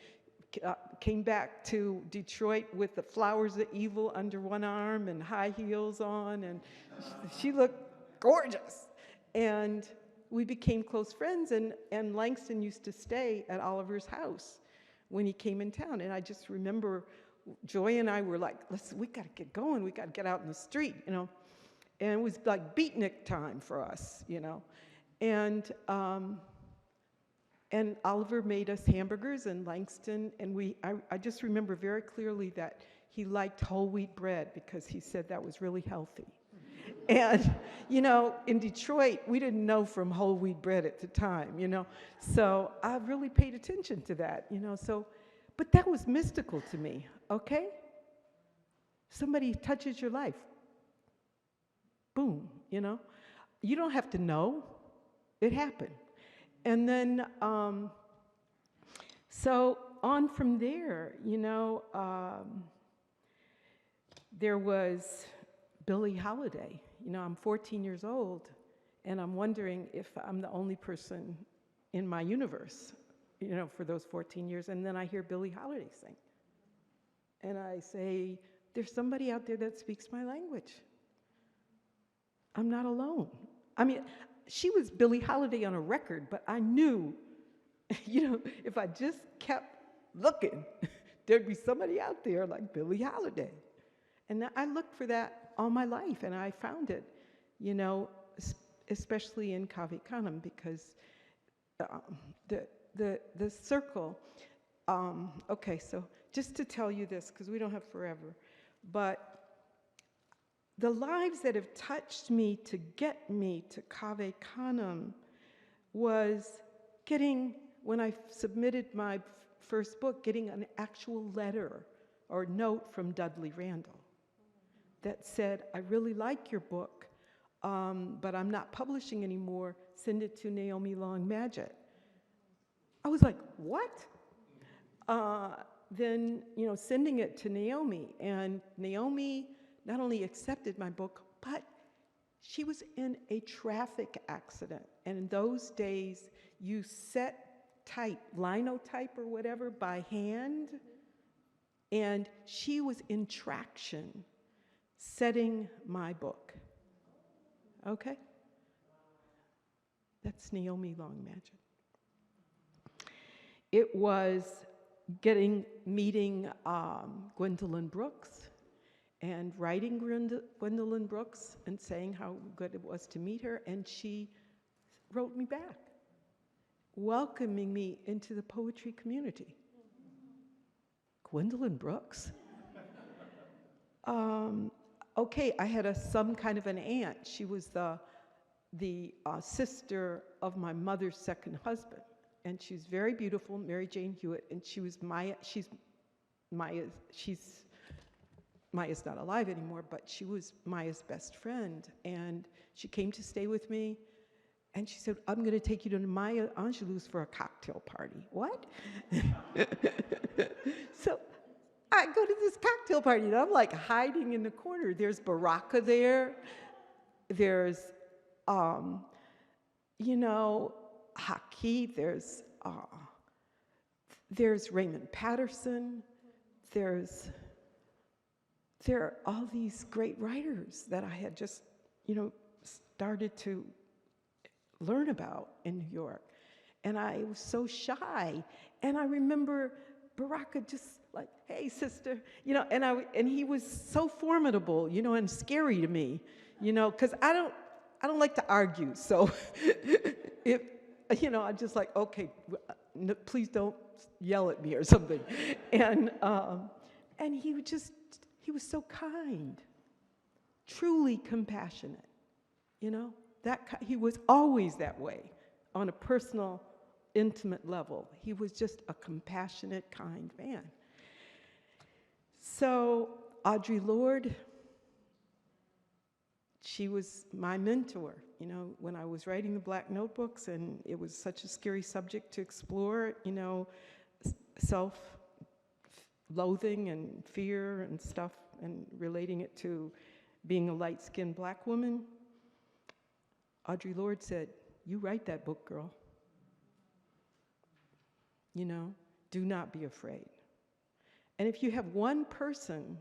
came back to Detroit with the Flowers of Evil under one arm and high heels on, and she looked gorgeous. And we became close friends, and Langston used to stay at Oliver's house when he came in town. And I just remember Joy and I were like, we gotta get going, we gotta get out in the street, you know. And it was like beatnik time for us, you know. And Oliver made us hamburgers, and Langston, and I just remember very clearly that he liked whole wheat bread because he said that was really healthy. And, you know, in Detroit, we didn't know from whole wheat bread at the time, you know. So I really paid attention to that, you know. So, but that was mystical to me, okay? Somebody touches your life. Boom, you know. You don't have to know. It happened. And then, so on from there, you know, there was Billie Holiday. You know, I'm 14 years old, and I'm wondering if I'm the only person in my universe, you know, for those 14 years. And then I hear Billie Holiday sing. And I say, there's somebody out there that speaks my language. I'm not alone. I mean, she was Billie Holiday on a record, but I knew, you know, if I just kept looking, there'd be somebody out there like Billie Holiday. And I looked for that all my life, and I found it, you know, especially in Cave Canem, because the circle, okay, so just to tell you this, because we don't have forever, but the lives that have touched me to get me to Cave Canem was getting, when I submitted my first book, getting an actual letter or note from Dudley Randall that said, I really like your book, but I'm not publishing anymore. Send it to Naomi Long Madgett. I was like, what? Then, you know, sending it to Naomi, and Naomi not only accepted my book, but she was in a traffic accident. And in those days, you type, linotype or whatever, by hand, and she was in traction setting my book. Okay? That's Naomi Long Madgett. It was meeting Gwendolyn Brooks, and writing Gwendolyn Brooks and saying how good it was to meet her, and she wrote me back, welcoming me into the poetry community. Gwendolyn Brooks? Okay, I had some kind of an aunt. She was the sister of my mother's second husband. and she was very beautiful, Mary Jane Hewitt, and she was Maya's not alive anymore, but she was Maya's best friend, and she came to stay with me, and she said, I'm gonna take you to Maya Angelou's for a cocktail party. What? So I go to this cocktail party, and I'm like hiding in the corner. There's Baraka there, there's, Haki, there's Raymond Patterson, there are all these great writers that I had just, started to learn about in New York. And I was so shy. And I remember Baraka just like, hey, sister, and he was so formidable, and scary to me, because I don't like to argue. So I'm just like, okay, please don't yell at me or something. And he was so kind, truly compassionate, he was always that way on a personal, intimate level. He was just a compassionate, kind man. So Audre Lorde, she was my mentor, when I was writing the Black Notebooks, and it was such a scary subject to explore, self-loathing and fear and stuff, and relating it to being a light-skinned Black woman. Audre Lorde said, you write that book, girl. Do not be afraid. And if you have one person,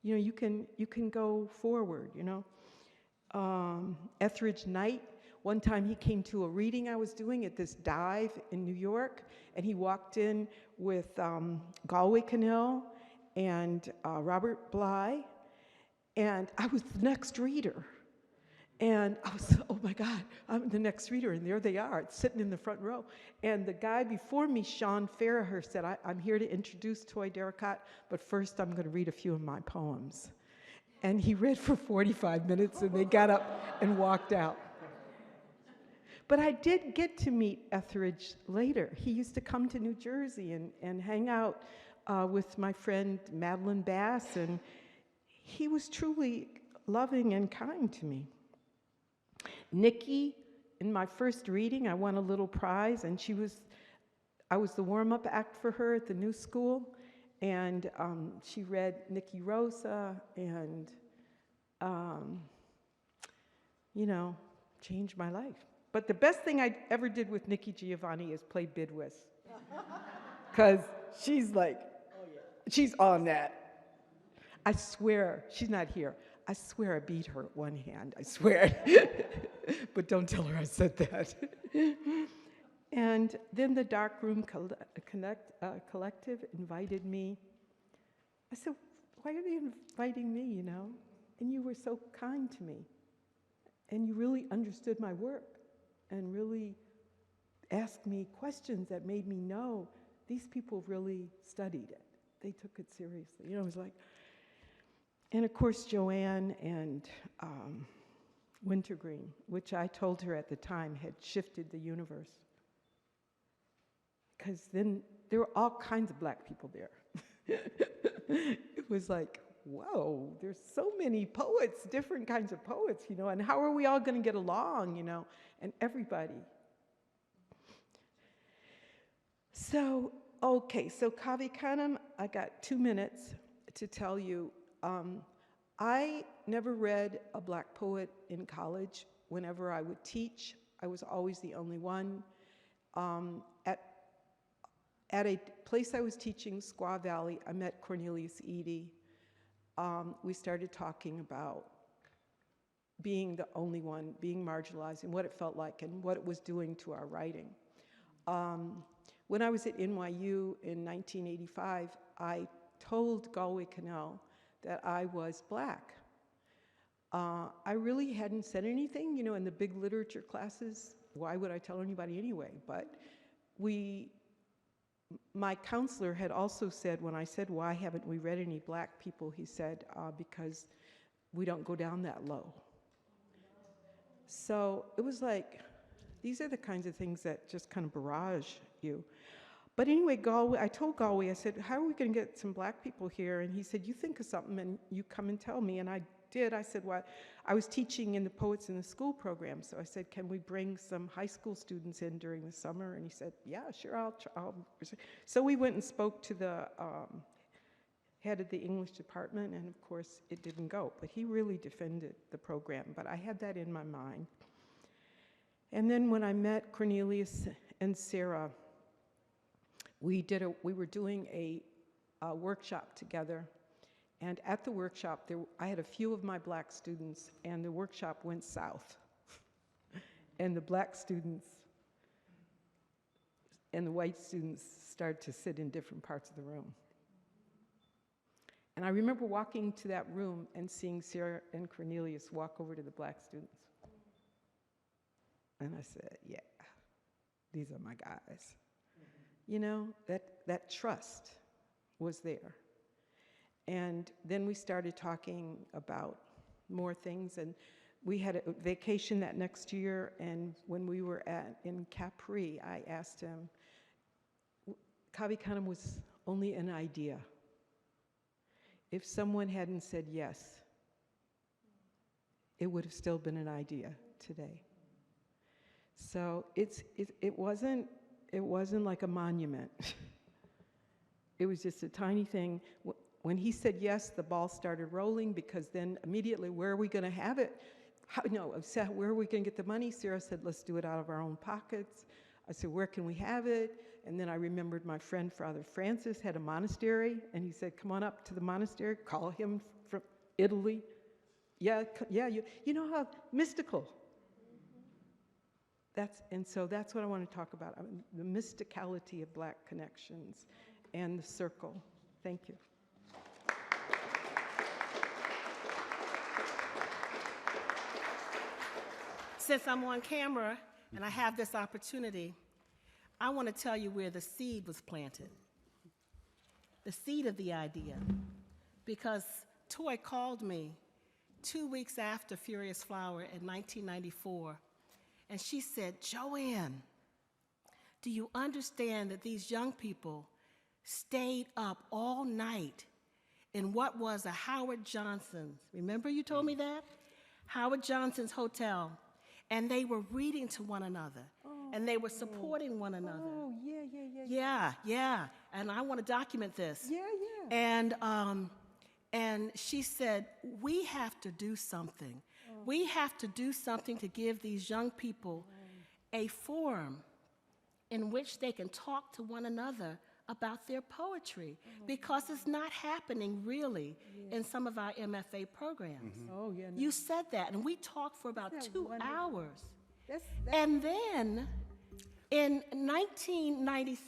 you can go forward, Etheridge Knight, one time he came to a reading I was doing at this dive in New York, and he walked in with Galway Kinnell and Robert Bly, and I was the next reader. And I was, oh my God, I'm the next reader, and there they are, sitting in the front row. And the guy before me, Sean Farraher, said, I'm here to introduce Toy Darracott, but first I'm gonna read a few of my poems. And he read for 45 minutes, and they got up and walked out. But I did get to meet Etheridge later. He used to come to New Jersey and hang out with my friend Madeline Bass, and he was truly loving and kind to me. Nikki, in my first reading, I won a little prize, and I was the warm-up act for her at the New School, and she read Nikki Rosa, and changed my life. But the best thing I ever did with Nikki Giovanni is play Bidwis, because she's like, she's on that. I swear, she's not here. I swear I beat her at one hand, I swear. But don't tell her I said that. And then the Darkroom Collective invited me. I said, why are they inviting me, And you were so kind to me. And you really understood my work and really asked me questions that made me know these people really studied it. They took it seriously. It was like, and of course, Joanne and Wintergreen, which I told her at the time had shifted the universe. Because then there were all kinds of Black people there. It was like, whoa, there's so many poets, different kinds of poets, and how are we all going to get along, and everybody. So, okay, so Cave Canem, I got 2 minutes to tell you. I never read a Black poet in college. Whenever I would teach, I was always the only one. At a place I was teaching, Squaw Valley, I met Cornelius Eady. We started talking about being the only one, being marginalized, and what it felt like, and what it was doing to our writing. When I was at NYU in 1985, I told Galway Kinnell that I was Black. I really hadn't said anything, in the big literature classes. Why would I tell anybody anyway? But my counselor had also said, when I said, why haven't we read any Black people, he said, because we don't go down that low. So it was like, these are the kinds of things that just kind of barrage you. But anyway, Galway, I told Galway, I said, how are we going to get some black people here? And he said, you think of something and you come and tell me. And I did. I said, well, I was teaching in the Poets in the School program. So I said, can we bring some high school students in during the summer? And he said, yeah, sure, I'll. So we went and spoke to the head of the English department, and of course, it didn't go. But he really defended the program. But I had that in my mind. And then when I met Cornelius and Sarah, we were doing a workshop together, and at the workshop, I had a few of my black students, and the workshop went south. And the black students and the white students started to sit in different parts of the room. And I remember walking to that room and seeing Sarah and Cornelius walk over to the black students. And I said, yeah, these are my guys. You know, that trust was there. And then we started talking about more things, and we had a vacation that next year, and when we were in Capri, I asked him, Cave Canem was only an idea. If someone hadn't said yes, it would have still been an idea today. So it wasn't like a monument. It was just a tiny thing. When he said yes, the ball started rolling, because then immediately, where are we going to have it? Where are we going to get the money? Sarah said, let's do it out of our own pockets. I said, where can we have it? And then I remembered my friend, Father Francis, had a monastery, and he said, come on up to the monastery, call him from Italy. Yeah, you know how mystical. So that's what I want to talk about, the mysticality of Black connections and the circle. Thank you. Since I'm on camera and I have this opportunity, I want to tell you where the seed was planted. The seed of the idea. Because Toy called me 2 weeks after Furious Flower in 1994, and she said, Joanne, do you understand that these young people stayed up all night in what was a Howard Johnson's, remember you told me that? Howard Johnson's hotel, and they were reading to one another, and they were supporting one another. Oh, yeah. Yeah, and I want to document this. Yeah. And she said, we have to do something. We have to do something to give these young people a forum in which they can talk to one another about their poetry, because it's not happening really in some of our MFA programs. Oh, yeah. No. You said that, and we talked for about Isn't that 2 wonderful? hours. That's And then in 1996,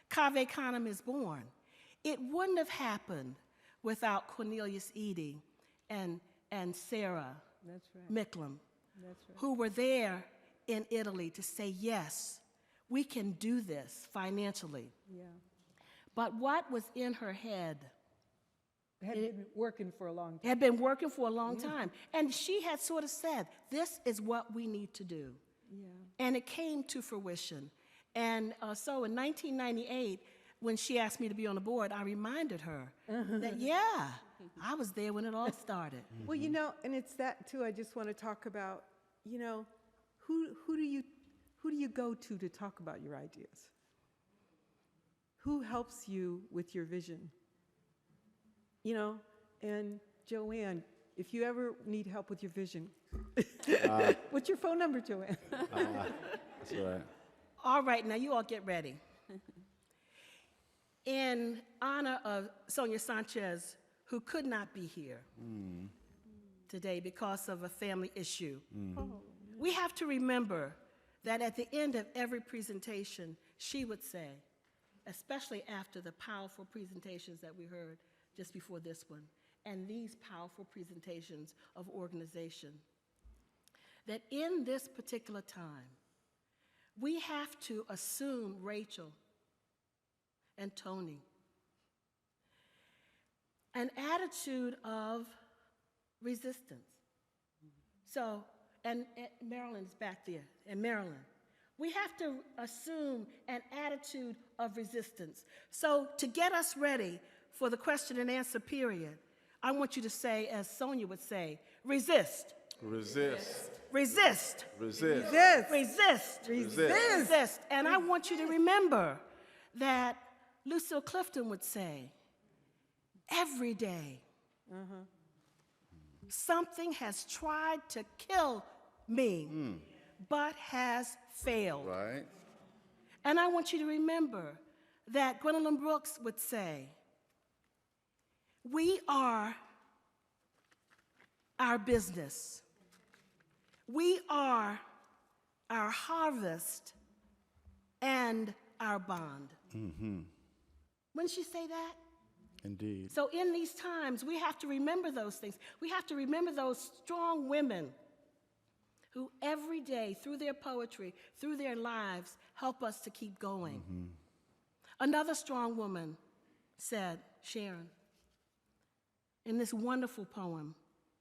Cave Canem is born. It wouldn't have happened without Cornelius Eady and Sarah That's right. Micklem, That's right. who were there in Italy to say, yes, we can do this financially. Yeah. But what was in her head Had been working for a long time. had been working for a long time. And she had sort of said, this is what we need to do. Yeah. And it came to fruition. And so in 1998, when she asked me to be on the board, I reminded her that, yeah, I was there when it all started. Well, you know, and it's that too. I just want to talk about, you know, who do you go to talk about your ideas? Who helps you with your vision? You know, and Joanne, if you ever need help with your vision, what's your phone number, Joanne? That's right. All right, now you all get ready. In honor of Sonia Sanchez, who could not be here today because of a family issue, we have to remember that at the end of every presentation, she would say, especially after the powerful presentations that we heard just before this one, and these powerful presentations of organization, that in this particular time, we have to assume Rachel and Tony an attitude of resistance. So, and Marilyn is back there, and Marilyn, We have to assume an attitude of resistance. So to get us ready for the question and answer period, I want you to say, as Sonia would say, resist. Resist. Resist. Resist. Resist. Resist. And I want you to remember that Lucille Clifton would say, every day, something has tried to kill me, but has failed. Right. And I want you to remember that Gwendolyn Brooks would say, we are our business. We are our harvest and our bond. Wouldn't she say that? Indeed. So in these times, we have to remember those things. We have to remember those strong women who every day, through their poetry, through their lives, help us to keep going. Another strong woman said, Sharon, in this wonderful poem,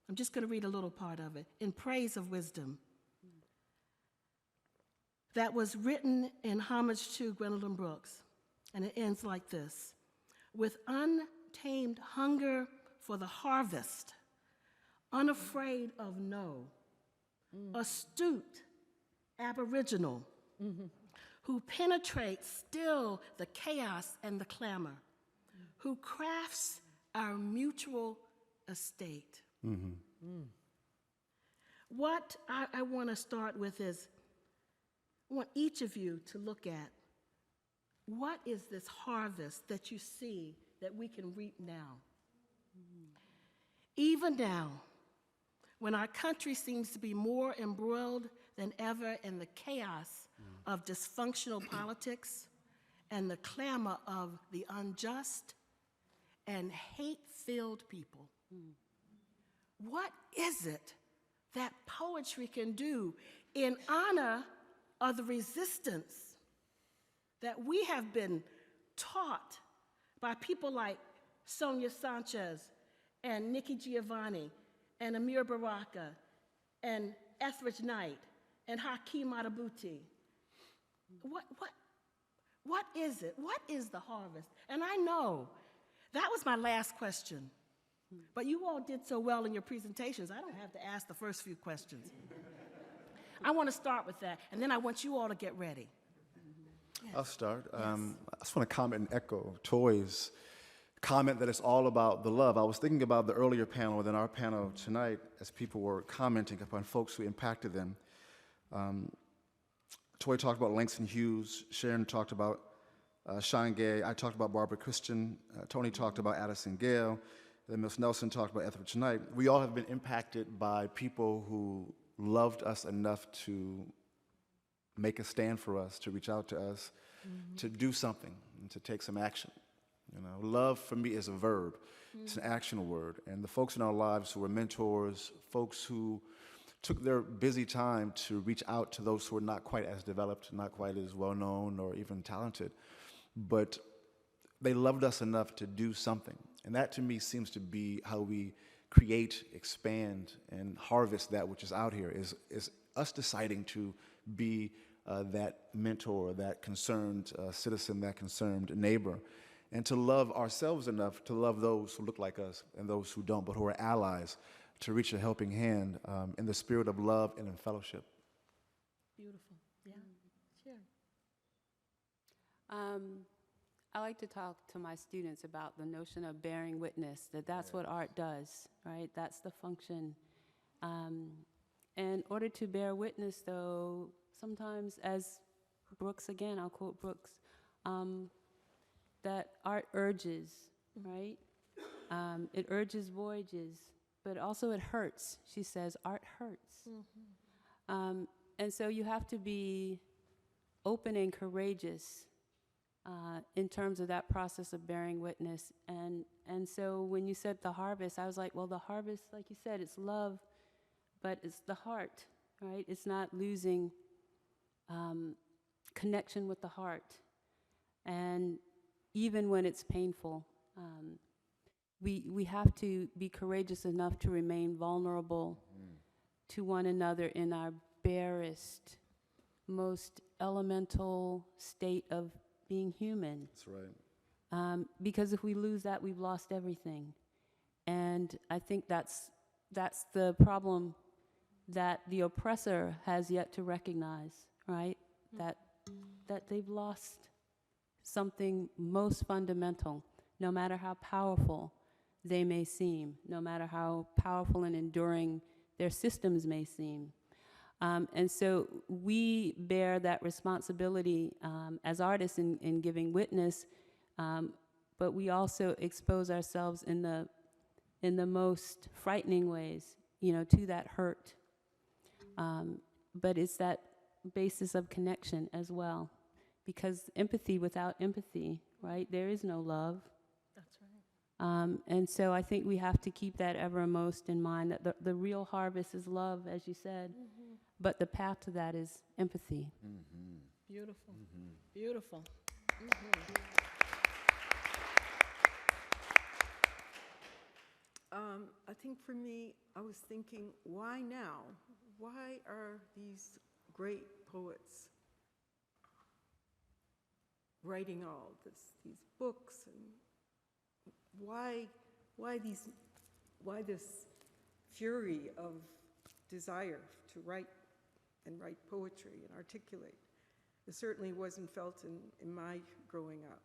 I'm just going to read a little part of it, In Praise of Wisdom, that was written in homage to Gwendolyn Brooks. And it ends like this: with untamed hunger for the harvest, unafraid of no, astute aboriginal, who penetrates still the chaos and the clamor, who crafts our mutual estate. What I want to start with is, I want each of you to look at, what is this harvest that you see that we can reap now? Even now, when our country seems to be more embroiled than ever in the chaos of dysfunctional politics and the clamor of the unjust and hate-filled people, what is it that poetry can do in honor of the resistance that we have been taught by people like Sonia Sanchez and Nikki Giovanni and Amir Baraka and Etheridge Knight and Hakeem Adabuti? What is it? What is the harvest? And I know that was my last question, but you all did so well in your presentations, I don't have to ask the first few questions. I want to start with that, and then I want you all to get ready. I'll start. I just want to comment and echo Toy's comment that it's all about the love. I was thinking about the earlier panel within our panel tonight as people were commenting upon folks who impacted them. Toy talked about Langston Hughes. Sharon talked about Sean Gay. I talked about Barbara Christian. Tony talked about Addison Gale. Then Miss Nelson talked about Etheridge Knight. We all have been impacted by people who loved us enough to make a stand for us, to reach out to us, to do something, and to take some action. You know, love for me is a verb. It's an action word. And the folks in our lives who were mentors, folks who took their busy time to reach out to those who are not quite as developed, not quite as well-known or even talented, but they loved us enough to do something. And that to me seems to be how we create, expand, and harvest that which is out here, is us deciding to be that mentor, that concerned citizen, that concerned neighbor, and to love ourselves enough to love those who look like us and those who don't, but who are allies, to reach a helping hand in the spirit of love and in fellowship. Beautiful. Yeah. Sure. I like to talk to my students about the notion of bearing witness, that's what art does, right? That's the function. In order to bear witness, though, sometimes, as Brooks, again, I'll quote Brooks, that art urges, right? It urges voyages, but also it hurts. She says, art hurts. And so you have to be open and courageous in terms of that process of bearing witness. And so when you said the harvest, I was like, well, the harvest, like you said, it's love, but it's the heart, right? It's not losing connection with the heart. And even when it's painful, we have to be courageous enough to remain vulnerable to one another in our barest most elemental state of being human. That's right. Because if we lose that, we've lost everything. And I think that's the problem that the oppressor has yet to recognize, right? That they've lost something most fundamental, no matter how powerful they may seem, no matter how powerful and enduring their systems may seem. And so we bear that responsibility as artists in giving witness, but we also expose ourselves in the most frightening ways, to that hurt. But it's that basis of connection as well, because empathy without empathy, right? There is no love. That's right. And so I think we have to keep that evermost in mind, that the real harvest is love, as you said, but the path to that is empathy. Beautiful. Beautiful. I think for me, I was thinking, why now? Why are these great poets writing all these books, and why this fury of desire to write poetry and articulate? It certainly wasn't felt in my growing up.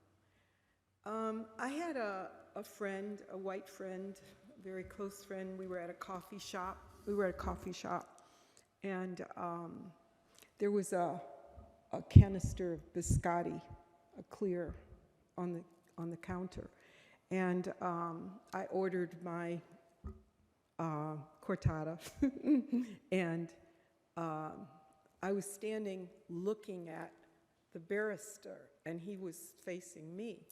I had a friend, a white friend, a very close friend. We were at a coffee shop. And there was a canister of biscotti, a clear, on the counter. And I ordered my cortado, and I was standing looking at the barrister, and he was facing me.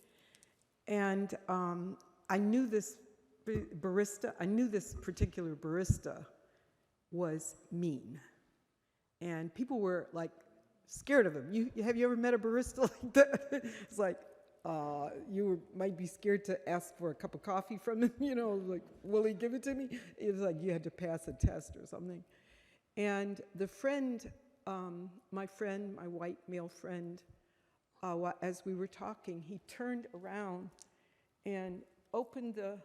And I knew this barista, I knew this particular barista was mean. And people were like scared of him. Have you ever met a barista like that? It's like, might be scared to ask for a cup of coffee from him, like, will he give it to me? It was like you had to pass a test or something. And the friend, my white male friend, as we were talking, he turned around and opened the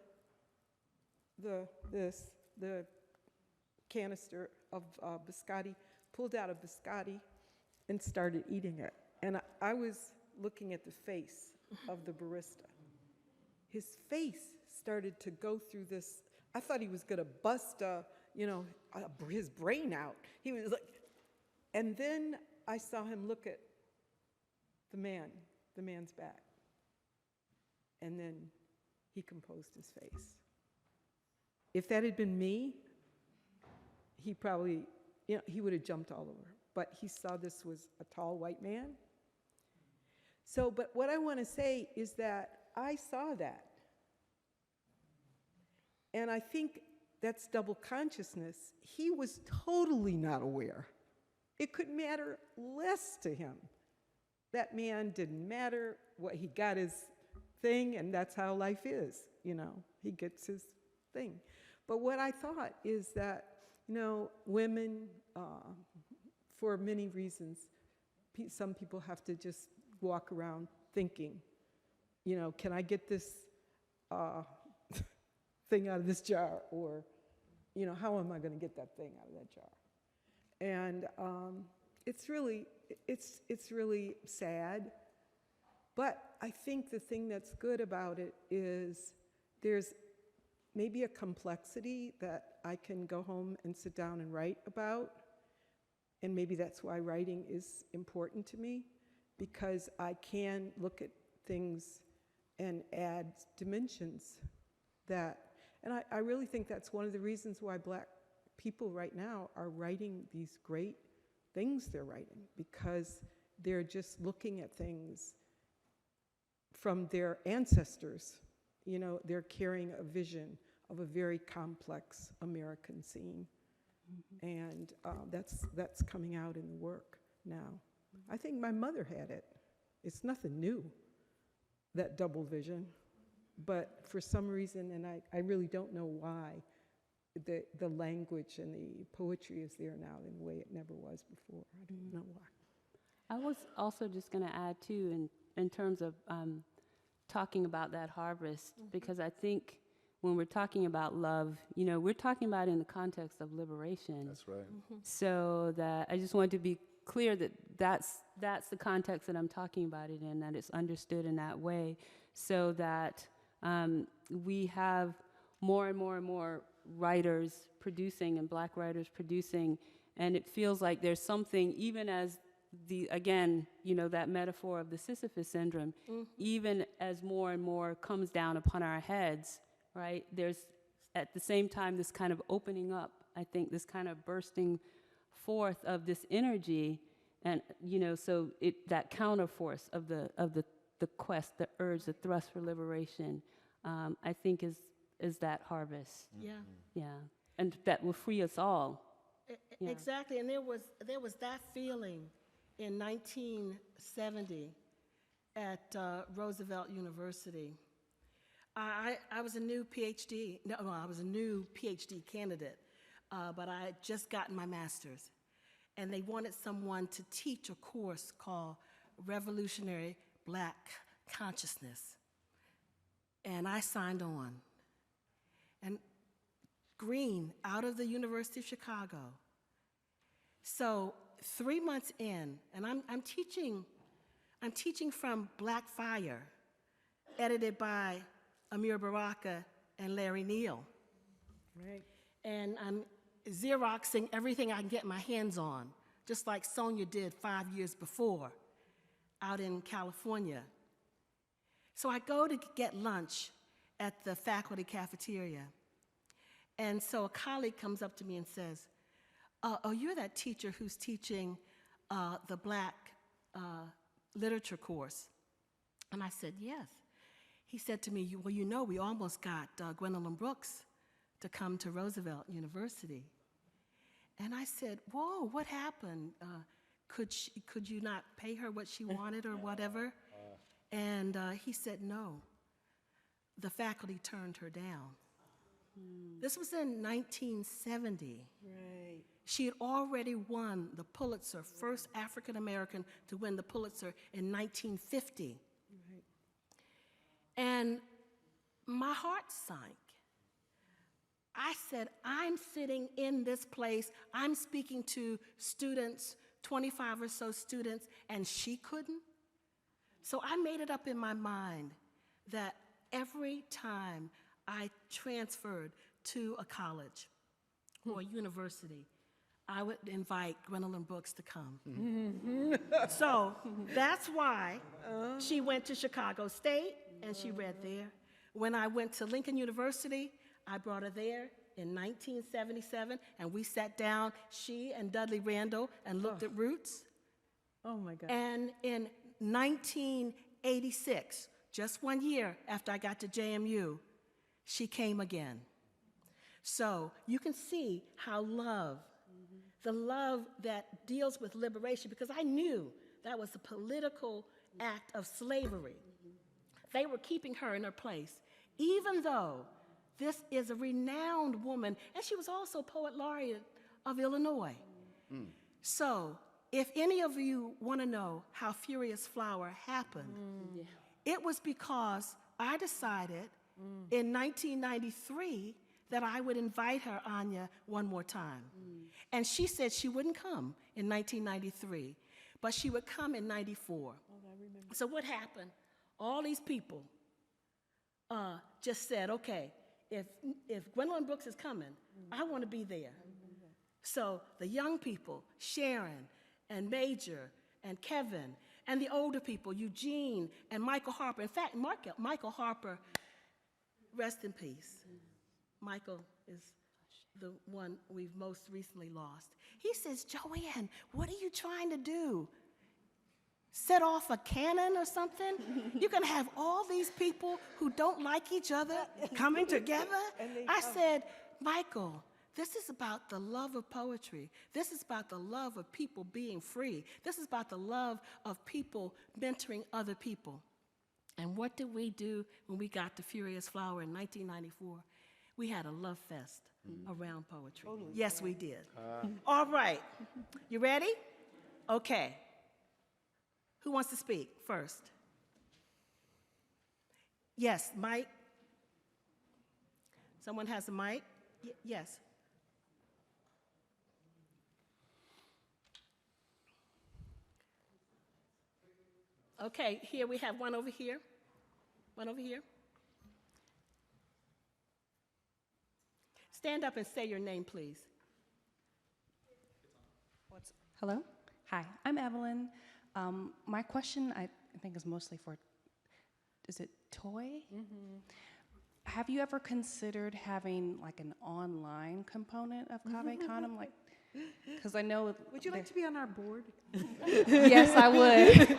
canister of biscotti, pulled out a biscotti, and started eating it. And I was looking at the face of the barista. His face started to go through this. I thought he was going to bust his brain out. He was like, and then I saw him look at the man's back. And then he composed his face. If that had been me, he probably, he would have jumped all over. But he saw this was a tall white man. So, but what I want to say is that I saw that. And I think that's double consciousness. He was totally not aware. It could matter less to him. That man didn't matter. What he got his thing, and that's how life is, He gets his thing. But what I thought is that, women, for many reasons, some people have to just walk around thinking, can I get this thing out of this jar? Or, how am I going to get that thing out of that jar? And it's really sad. But I think the thing that's good about it is there's maybe a complexity that I can go home and sit down and write about. And maybe that's why writing is important to me, because I can look at things and add dimensions and I really think that's one of the reasons why Black people right now are writing these great things they're writing, because they're just looking at things from their ancestors. They're carrying a vision of a very complex American scene. And that's coming out in the work now. I think my mother had it. It's nothing new, that double vision. But for some reason, and I really don't know why, the language and the poetry is there now in a way it never was before. I don't know why. I was also just going to add, too, in terms of talking about that harvest, because I think when we're talking about love, you know, we're talking about it in the context of liberation. That's right. So that I just wanted to be clear that that's the context that I'm talking about it in, that it's understood in that way, so that we have more and more and more writers producing and Black writers producing, and it feels like there's something, even as again, you know, that metaphor of the Sisyphus syndrome, even as more and more comes down upon our heads, right? There's at the same time this kind of opening up, I think, this kind of bursting forth of this energy, and you know, so that counterforce of the quest, the urge, the thrust for liberation, I think is that harvest. Yeah. Yeah, and that will free us all. Yeah. Exactly, and there was that feeling in 1970 at Roosevelt University. I was a new PhD. No, I was a new PhD candidate, but I had just gotten my master's, and they wanted someone to teach a course called Revolutionary Black Consciousness, and I signed on. And Green, out of the University of Chicago. So 3 months in, and I'm teaching from Black Fire, edited by Amir Baraka and Larry Neal. Right. And I'm Xeroxing everything I can get my hands on, just like Sonia did 5 years before out in California. So I go to get lunch at the faculty cafeteria. And so a colleague comes up to me and says, oh, you're that teacher who's teaching the Black literature course. And I said, yes. He said to me, well, you know, we almost got Gwendolyn Brooks to come to Roosevelt University. And I said, whoa, what happened? Could you not pay her what she wanted or whatever? And he said, no. The faculty turned her down. This was in 1970. Right. She had already won the Pulitzer, first African American to win the Pulitzer in 1950. Right. And my heart sank. I said, I'm sitting in this place, I'm speaking to students, 25 or so students, and she couldn't? So I made it up in my mind that every time I transferred to a college or a university, I would invite Gwendolyn Brooks to come. So that's why she went to Chicago State and she read there. When I went to Lincoln University, I brought her there in 1977, and we sat down, she and Dudley Randall, and looked at roots. Oh my God. And in 1986, just 1 year after I got to JMU, she came again. So you can see how love, the love that deals with liberation, because I knew that was a political act of slavery. They were keeping her in her place, even though this is a renowned woman, and she was also poet laureate of Illinois. So if any of you want to know how Furious Flower happened, it was because I decided in 1993 that I would invite her, Anya, one more time. And she said she wouldn't come in 1993, but she would come in 94. So what happened? All these people just said, okay, if Gwendolyn Brooks is coming, I want to be there. So the young people, Sharon and Major and Kevin, and the older people, Eugene and Michael Harper. In fact, Michael Harper, rest in peace. Michael is the one we've most recently lost. He says, Joanne, what are you trying to do? Set off a cannon or something? You're going to have all these people who don't like each other coming together? I said, Michael, this is about the love of poetry. This is about the love of people being free. This is about the love of people mentoring other people. And what did we do when we got to Furious Flower in 1994? We had a love fest around poetry. Yes, we did. All right. You ready? Okay. Who wants to speak first? Yes, Mike. Someone has a mic? Yes. Okay, here we have one over here. One over here. Stand up and say your name, please. Hello? Hi, I'm Evelyn. My question, I think, is mostly for, is it Toy? Have you ever considered having like an online component of Cave Canem? Like, because I know. Would you like to be on our board? Yes, I would.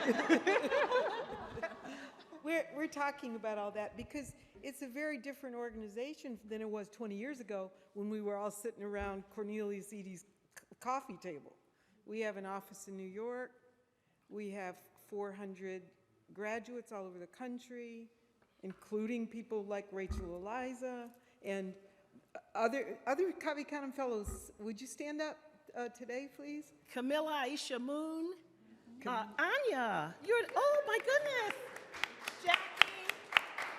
We're talking about all that because it's a very different organization than it was 20 years ago when we were all sitting around Cornelius Eady's coffee table. We have an office in New York. We have 400 graduates all over the country, including people like Rachel Eliza and other Cave Canem fellows. Would you stand up today, please? Camilla Aisha Moon. Anya, oh my goodness. Jackie.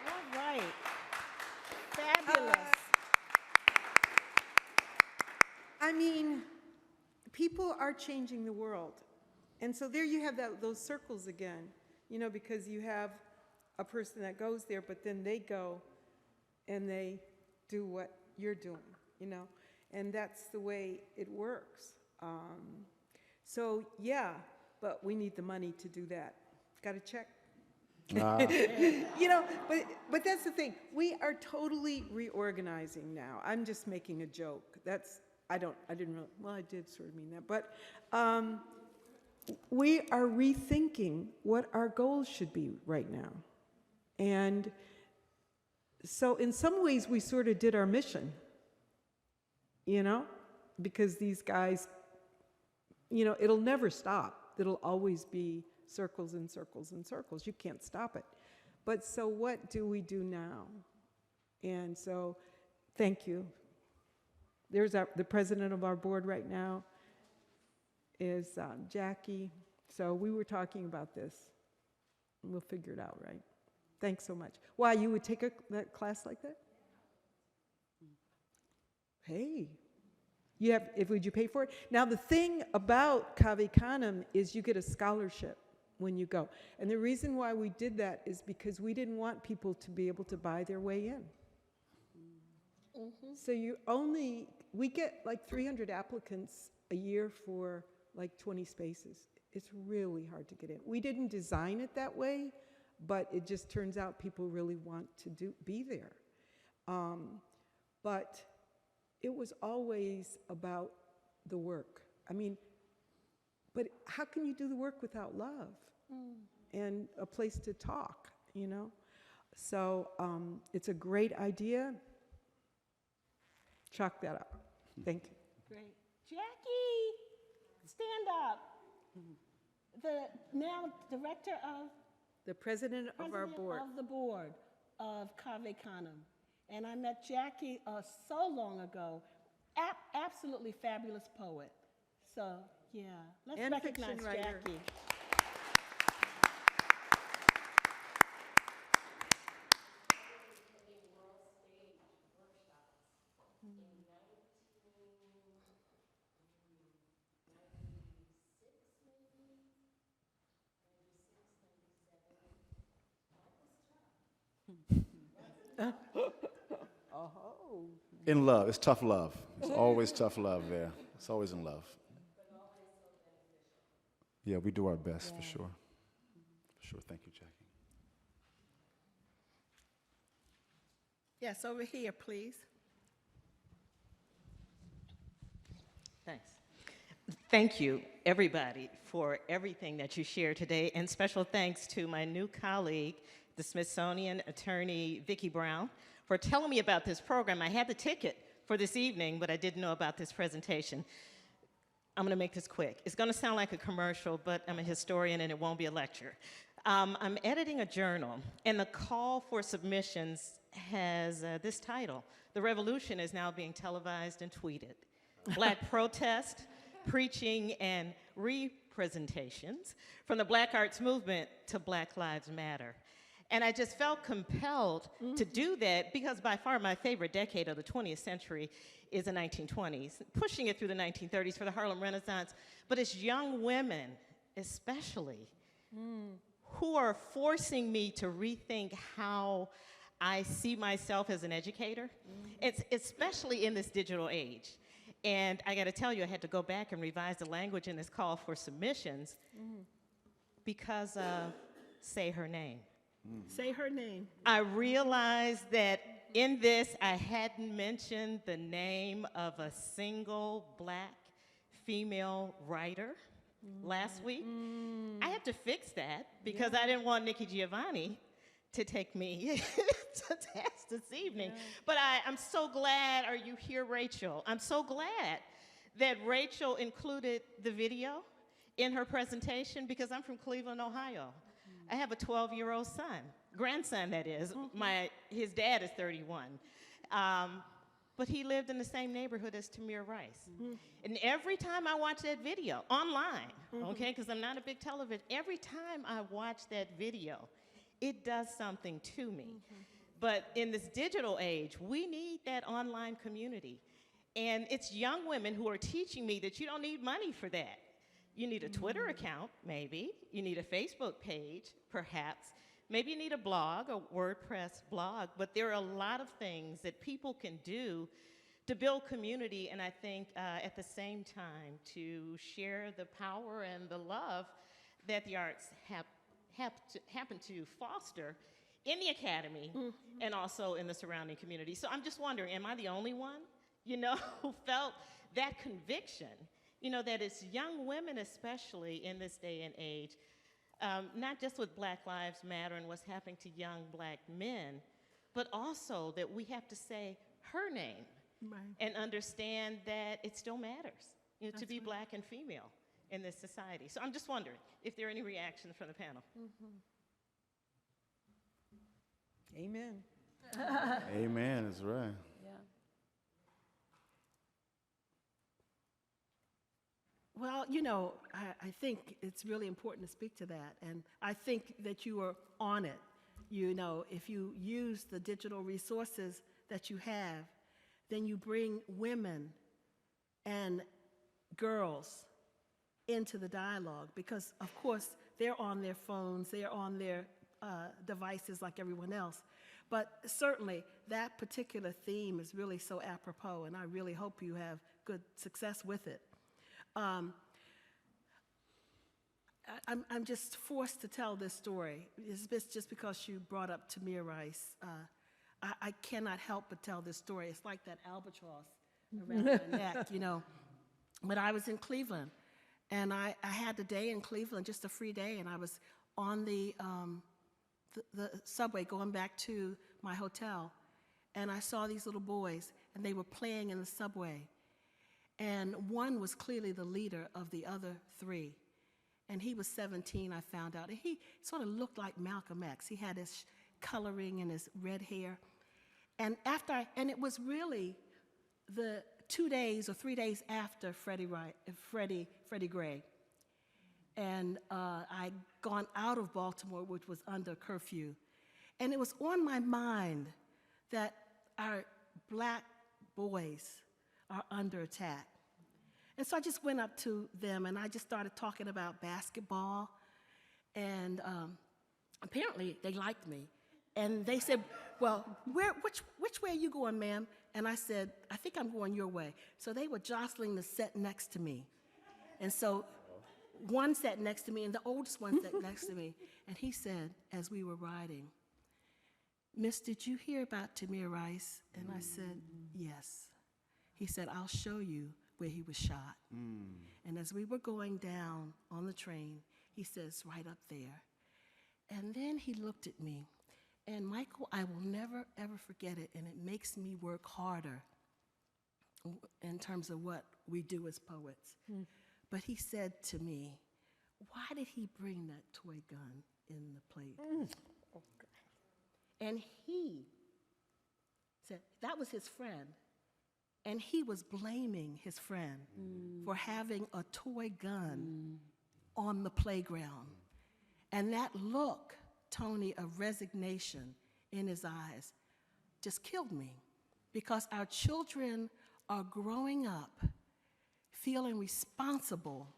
All right. Fabulous. I mean, people are changing the world. And so there you have those circles again, you know, because you have a person that goes there, but then they go and they do what you're doing, you know, and that's the way it works. So yeah, but we need the money to do that. Got a check? You know, but that's the thing. We are totally reorganizing now. I'm just making a joke. I didn't really, well, I did sort of mean that, but we are rethinking what our goals should be right now. And so in some ways we sort of did our mission, you know, because these guys, you know, it'll never stop. It'll always be circles and circles and circles. You can't stop it. But so what do we do now? And so thank you. There's the president of our board right now is Jackie. So we were talking about this. We'll figure it out, right? Thanks so much. Why, you would take a class like that? Hey, would you pay for it? Now the thing about Cave Canem is you get a scholarship when you go. And the reason why we did that is because we didn't want people to be able to buy their way in. So we get like 300 applicants a year for like 20 spaces. It's really hard to get in. We didn't design it that way, but it just turns out people really want to be there. But it was always about the work. I mean, but how can you do the work without love and a place to talk, you know? So it's a great idea. Chalk that up. Thank you. Great. Jackie, stand up. The now director of? The president of our board. Of the board of Cave Canem. And I met Jackie so long ago. Absolutely fabulous poet. So, yeah, let's And recognize fiction writer. Jackie. In love. It's tough love. It's always tough love there. It's always in love. Yeah, we do our best, for sure. For sure. Thank you, Jackie. Yes, over here, please. Thanks. Thank you, everybody, for everything that you shared today, and special thanks to my new colleague, the Smithsonian attorney, Vicki Brown, for telling me about this program. I had the ticket for this evening, but I didn't know about this presentation. I'm gonna make this quick. It's gonna sound like a commercial, but I'm a historian and it won't be a lecture. I'm editing a journal, and the call for submissions has this title: "The Revolution is now being televised and tweeted. Black protest, preaching, and presentations, from the Black Arts Movement to Black Lives Matter. And I just felt compelled to do that because by far my favorite decade of the 20th century is the 1920s, pushing it through the 1930s for the Harlem Renaissance. But it's young women, especially, who are forcing me to rethink how I see myself as an educator, it's especially in this digital age. And I gotta tell you, I had to go back and revise the language in this call for submissions because of Say Her Name. Say her name. I realized that in this, I hadn't mentioned the name of a single Black female writer last week. I had to fix that because I didn't want Nikki Giovanni to take me to task this evening. But I'm so glad, are you here, Rachel? I'm so glad that Rachel included the video in her presentation because I'm from Cleveland, Ohio. I have a 12-year-old son, grandson that is. His dad is 31. But he lived in the same neighborhood as Tamir Rice. And every time I watch that video, online, okay, because I'm not a big television, every time I watch that video, it does something to me. But in this digital age, we need that online community. And it's young women who are teaching me that you don't need money for that. You need a Twitter account, maybe. You need a Facebook page, perhaps. Maybe you need a blog, a WordPress blog. But there are a lot of things that people can do to build community, and I think at the same time to share the power and the love that the arts happen to foster in the academy and also in the surrounding community. So I'm just wondering, am I the only one, who felt that conviction, that it's young women especially in this day and age, not just with Black Lives Matter and what's happening to young Black men, but also that we have to say her name and understand that it still matters, to be Black and female in this society. So I'm just wondering if there are any reactions from the panel. Amen. Amen, that's right. Well, I think it's really important to speak to that. And I think that you are on it. If you use the digital resources that you have, then you bring women and girls into the dialogue because, of course, they're on their phones, they're on their devices like everyone else. But certainly, that particular theme is really so apropos, and I really hope you have good success with it. I'm just forced to tell this story. It's just because you brought up Tamir Rice. I cannot help but tell this story. It's like that albatross around my neck, But I was in Cleveland, and I had a day in Cleveland, just a free day, and I was on the subway going back to my hotel, and I saw these little boys, and they were playing in the subway. And one was clearly the leader of the other three. And he was 17, I found out. And he sort of looked like Malcolm X. He had his coloring and his red hair. And it was really the 2 days or 3 days after Freddie Gray. And I'd gone out of Baltimore, which was under curfew. And it was on my mind that our Black boys are under attack. And so I just went up to them and I just started talking about basketball. And apparently they liked me. And they said, well, which way are you going, ma'am? And I said, I think I'm going your way. So they were jostling the set next to me. And so one sat next to me and the oldest one sat next to me. And he said, as we were riding, Miss, did you hear about Tamir Rice? And I said, yes. He said, I'll show you where he was shot. And as we were going down on the train, he says, right up there. And then he looked at me. And Michael, I will never, ever forget it, and it makes me work harder in terms of what we do as poets. But he said to me, why did he bring that toy gun in the plate? And he said, that was his friend. And he was blaming his friend for having a toy gun on the playground. And that look, Tony, of resignation in his eyes just killed me, because our children are growing up feeling responsible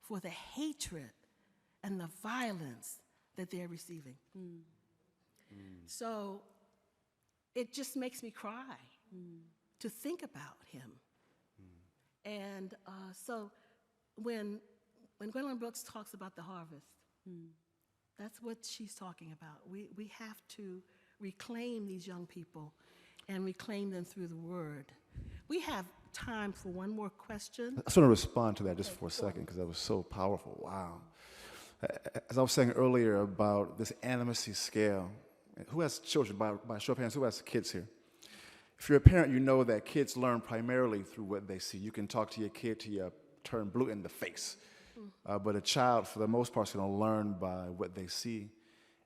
for the hatred and the violence that they're receiving. So it just makes me cry to think about him. And so when Gwendolyn Brooks talks about the harvest, that's what she's talking about. We have to reclaim these young people and reclaim them through the word. We have time for one more question. I just want to respond to that just for a second, because that was so powerful. Wow. As I was saying earlier about this animacy scale, who has children? By show of hands, who has kids here? If you're a parent, you know that kids learn primarily through what they see. You can talk to your kid till you turn blue in the face. But a child, for the most part, is going to learn by what they see.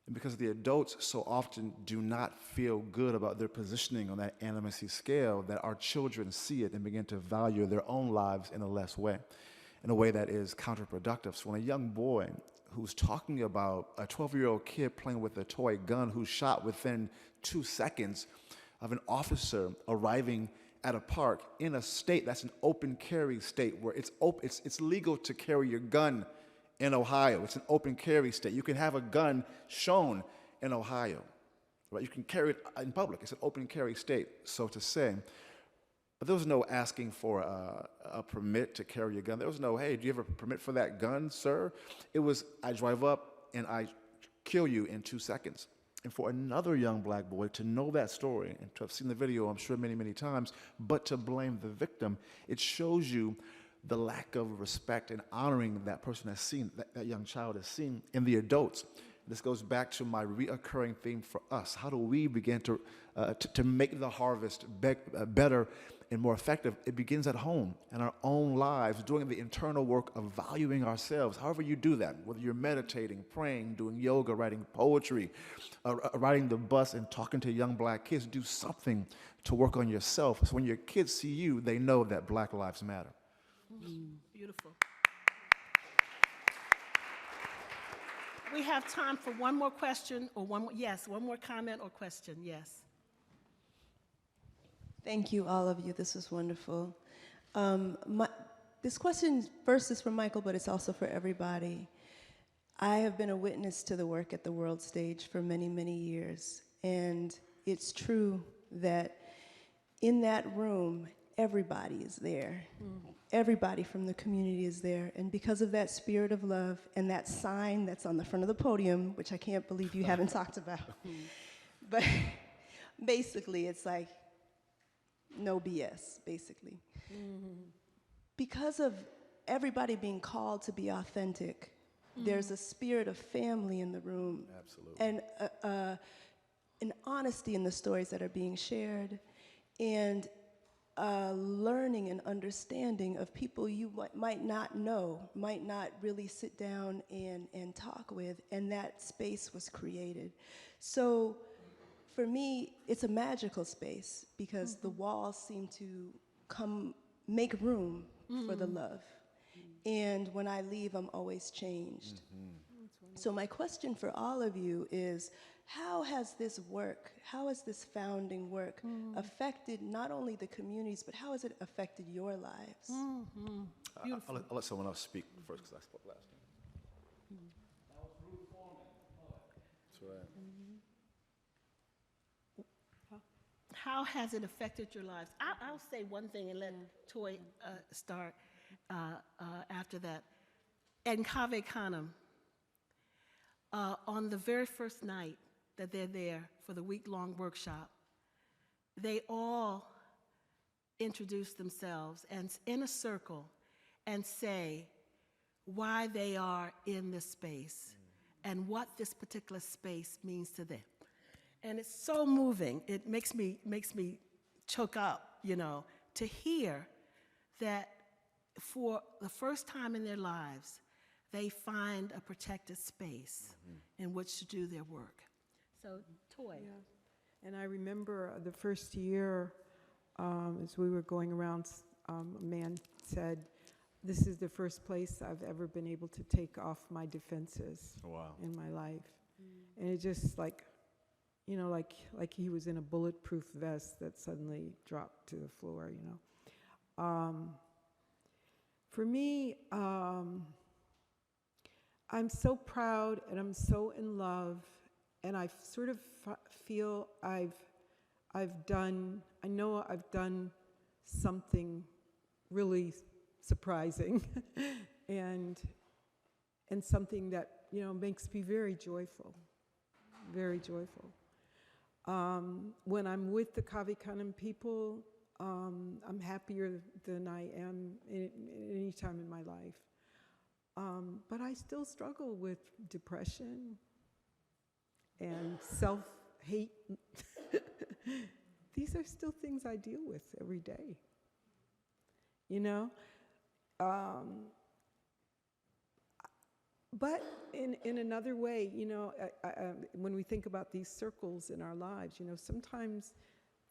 And because the adults so often do not feel good about their positioning on that animacy scale, that our children see it and begin to value their own lives in a less way, in a way that is counterproductive. So when a young boy who's talking about a 12-year-old kid playing with a toy gun who's shot within 2 seconds of an officer arriving at a park in a state that's an open carry state where it's legal to carry your gun in Ohio. It's an open carry state. You can have a gun shown in Ohio, right? You can carry it in public. It's an open carry state, so to say. But there was no asking for a permit to carry a gun. There was no, hey, do you have a permit for that gun, sir? It was, I drive up and I kill you in 2 seconds. And for another young black boy to know that story and to have seen the video, I'm sure, many, many times, but to blame the victim, it shows you the lack of respect and honoring that person has seen, that young child has seen in the adults. This goes back to my reoccurring theme for us. How do we begin to make the harvest better and more effective? It begins at home, in our own lives, doing the internal work of valuing ourselves. However you do that, whether you're meditating, praying, doing yoga, writing poetry, riding the bus and talking to young black kids, do something to work on yourself. So when your kids see you, they know that Black lives matter. Beautiful. We have time for one more question or one more comment or question. Yes. Thank you, all of you. This is wonderful. This question first is for Michael, but it's also for everybody. I have been a witness to the work at the World Stage for many, many years. And it's true that in that room, everybody is there. Everybody from the community is there. And because of that spirit of love and that sign that's on the front of the podium, which I can't believe you haven't talked about, but basically it's like no BS, basically. Because of everybody being called to be authentic, there's a spirit of family in the room. Absolutely. And an honesty in the stories that are being shared, and learning and understanding of people you might not know, might not really sit down and talk with, and that space was created. So for me, it's a magical space because the walls seem to make room for the love. And when I leave, I'm always changed. So my question for all of you is, how has this work, how has this founding work affected not only the communities, but how has it affected your lives? I'll let someone else speak first because I spoke last time. That's right. How has it affected your lives? I'll say one thing and let Toy start after that. In Cave Canem, on the very first night that they're there for the week-long workshop, they all introduce themselves and in a circle and say why they are in this space and what this particular space means to them. And it's so moving. It makes me choke up, to hear that for the first time in their lives, they find a protected space in which to do their work. So, Toy. Yeah. And I remember the first year, as we were going around, a man said, this is the first place I've ever been able to take off my defenses Wow. in my life. And it just like, you know, like he was in a bulletproof vest that suddenly dropped to the floor, you know. For me, I'm so proud and I'm so in love, and I sort of feel I've done something really surprising and something that, you know, makes me very joyful, very joyful. When I'm with the Kavikanan people, I'm happier than I am any time in my life. But I still struggle with depression and self-hate. These are still things I deal with every day, you know? But in another way, you know, when we think about these circles in our lives, you know, sometimes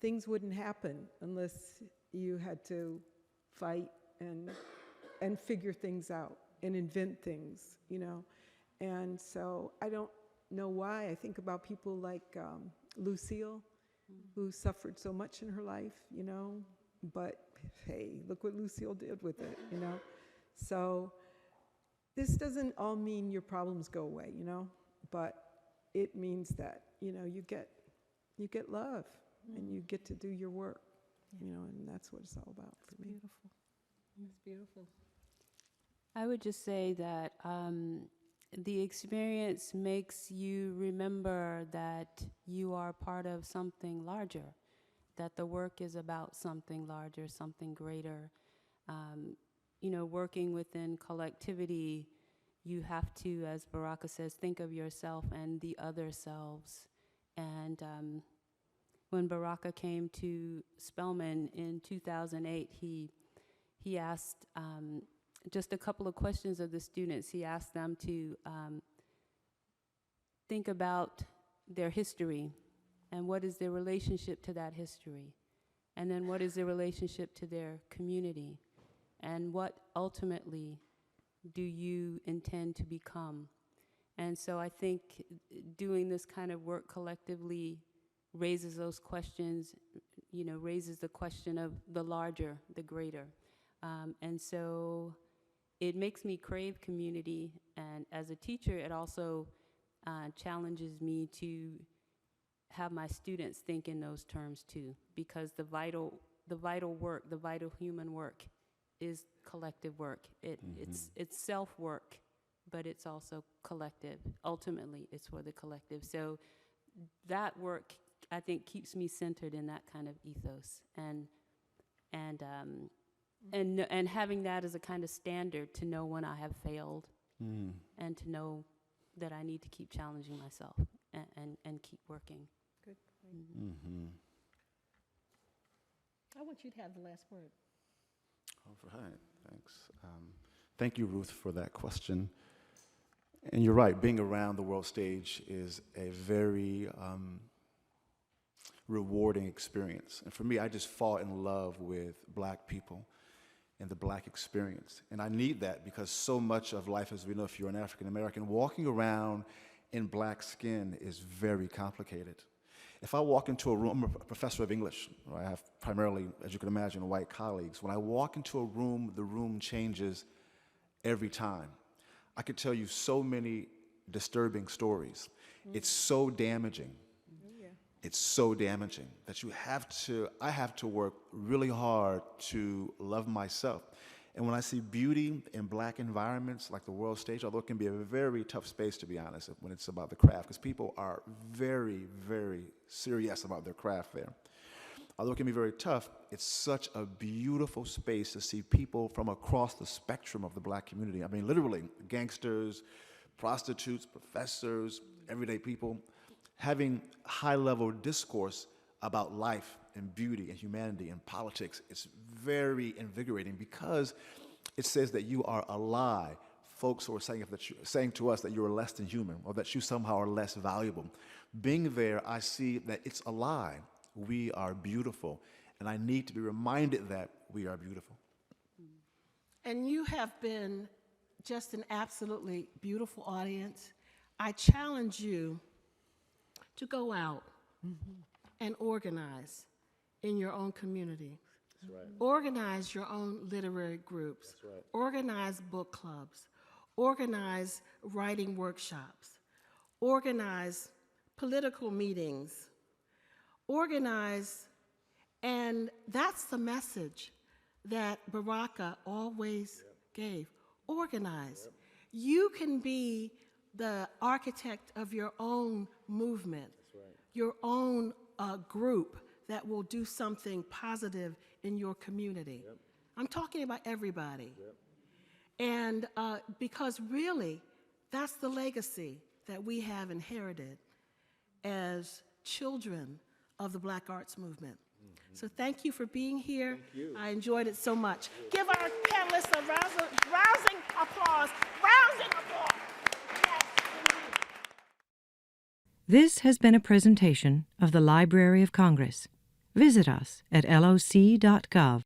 things wouldn't happen unless you had to fight and figure things out and invent things, you know. And so I don't know why. I think about people like Lucille, who suffered so much in her life, you know. But hey, look what Lucille did with it, you know. So this doesn't all mean your problems go away, you know, but it means that, you know, you get love and you get to do your work, you know, and that's what it's all about for me. Beautiful. It's beautiful. I would just say that the experience makes you remember that you are part of something larger, that the work is about something larger, something greater. You know, working within collectivity, you have to, as Baraka says, think of yourself and the other selves. And when Baraka came to Spelman in 2008, he asked just a couple of questions of the students. He asked them to think about their history and what is their relationship to that history, and then what is their relationship to their community, and what ultimately do you intend to become. And so I think doing this kind of work collectively raises those questions, you know, raises the question of the larger, the greater. And so it makes me crave community, and as a teacher, it also challenges me to have my students think in those terms too, because the vital work, the vital human work is collective work. It's self-work, but it's also collective. Ultimately, it's for the collective. So that work, I think, keeps me centered in that kind of ethos, and having that as a kind of standard to know when I have failed, and to know that I need to keep challenging myself and keep working. Good. I want you to have the last word. All right, thanks. Thank you, Ruth, for that question. And you're right, being around the world stage is a very rewarding experience. And for me, I just fall in love with Black people and the Black experience. And I need that because so much of life, as we know, if you're an African American, walking around in Black skin is very complicated. If I walk into a room, I'm a professor of English. I have primarily, as you can imagine, white colleagues. When I walk into a room, the room changes every time. I could tell you so many disturbing stories. It's so damaging. It's so damaging that I have to work really hard to love myself. And when I see beauty in Black environments like the world stage, although it can be a very tough space, to be honest, when it's about the craft, because people are very, very serious about their craft there. Although it can be very tough, it's such a beautiful space to see people from across the spectrum of the Black community. I mean, literally, gangsters, prostitutes, professors, everyday people, having high-level discourse about life and beauty and humanity and politics. It's very invigorating because it says that you are alive. Folks who are saying to us that you are less than human or that you somehow are less valuable. Being there, I see that it's alive. We are beautiful, and I need to be reminded that we are beautiful. And you have been just an absolutely beautiful audience. I challenge you to go out and organize in your own community. That's right. Organize your own literary groups. That's right. Organize book clubs. Organize writing workshops. Organize political meetings. Organize, and that's the message that Baraka always gave. Organize. You can be the architect of your own movement, your own group that will do something positive in your community. I'm talking about everybody. And because really, that's the legacy that we have inherited as children of the Black Arts Movement. So thank you for being here. I enjoyed it so much. Give our panelists a rousing applause. Rousing applause. Yes. This has been a presentation of the Library of Congress. Visit us at loc.gov.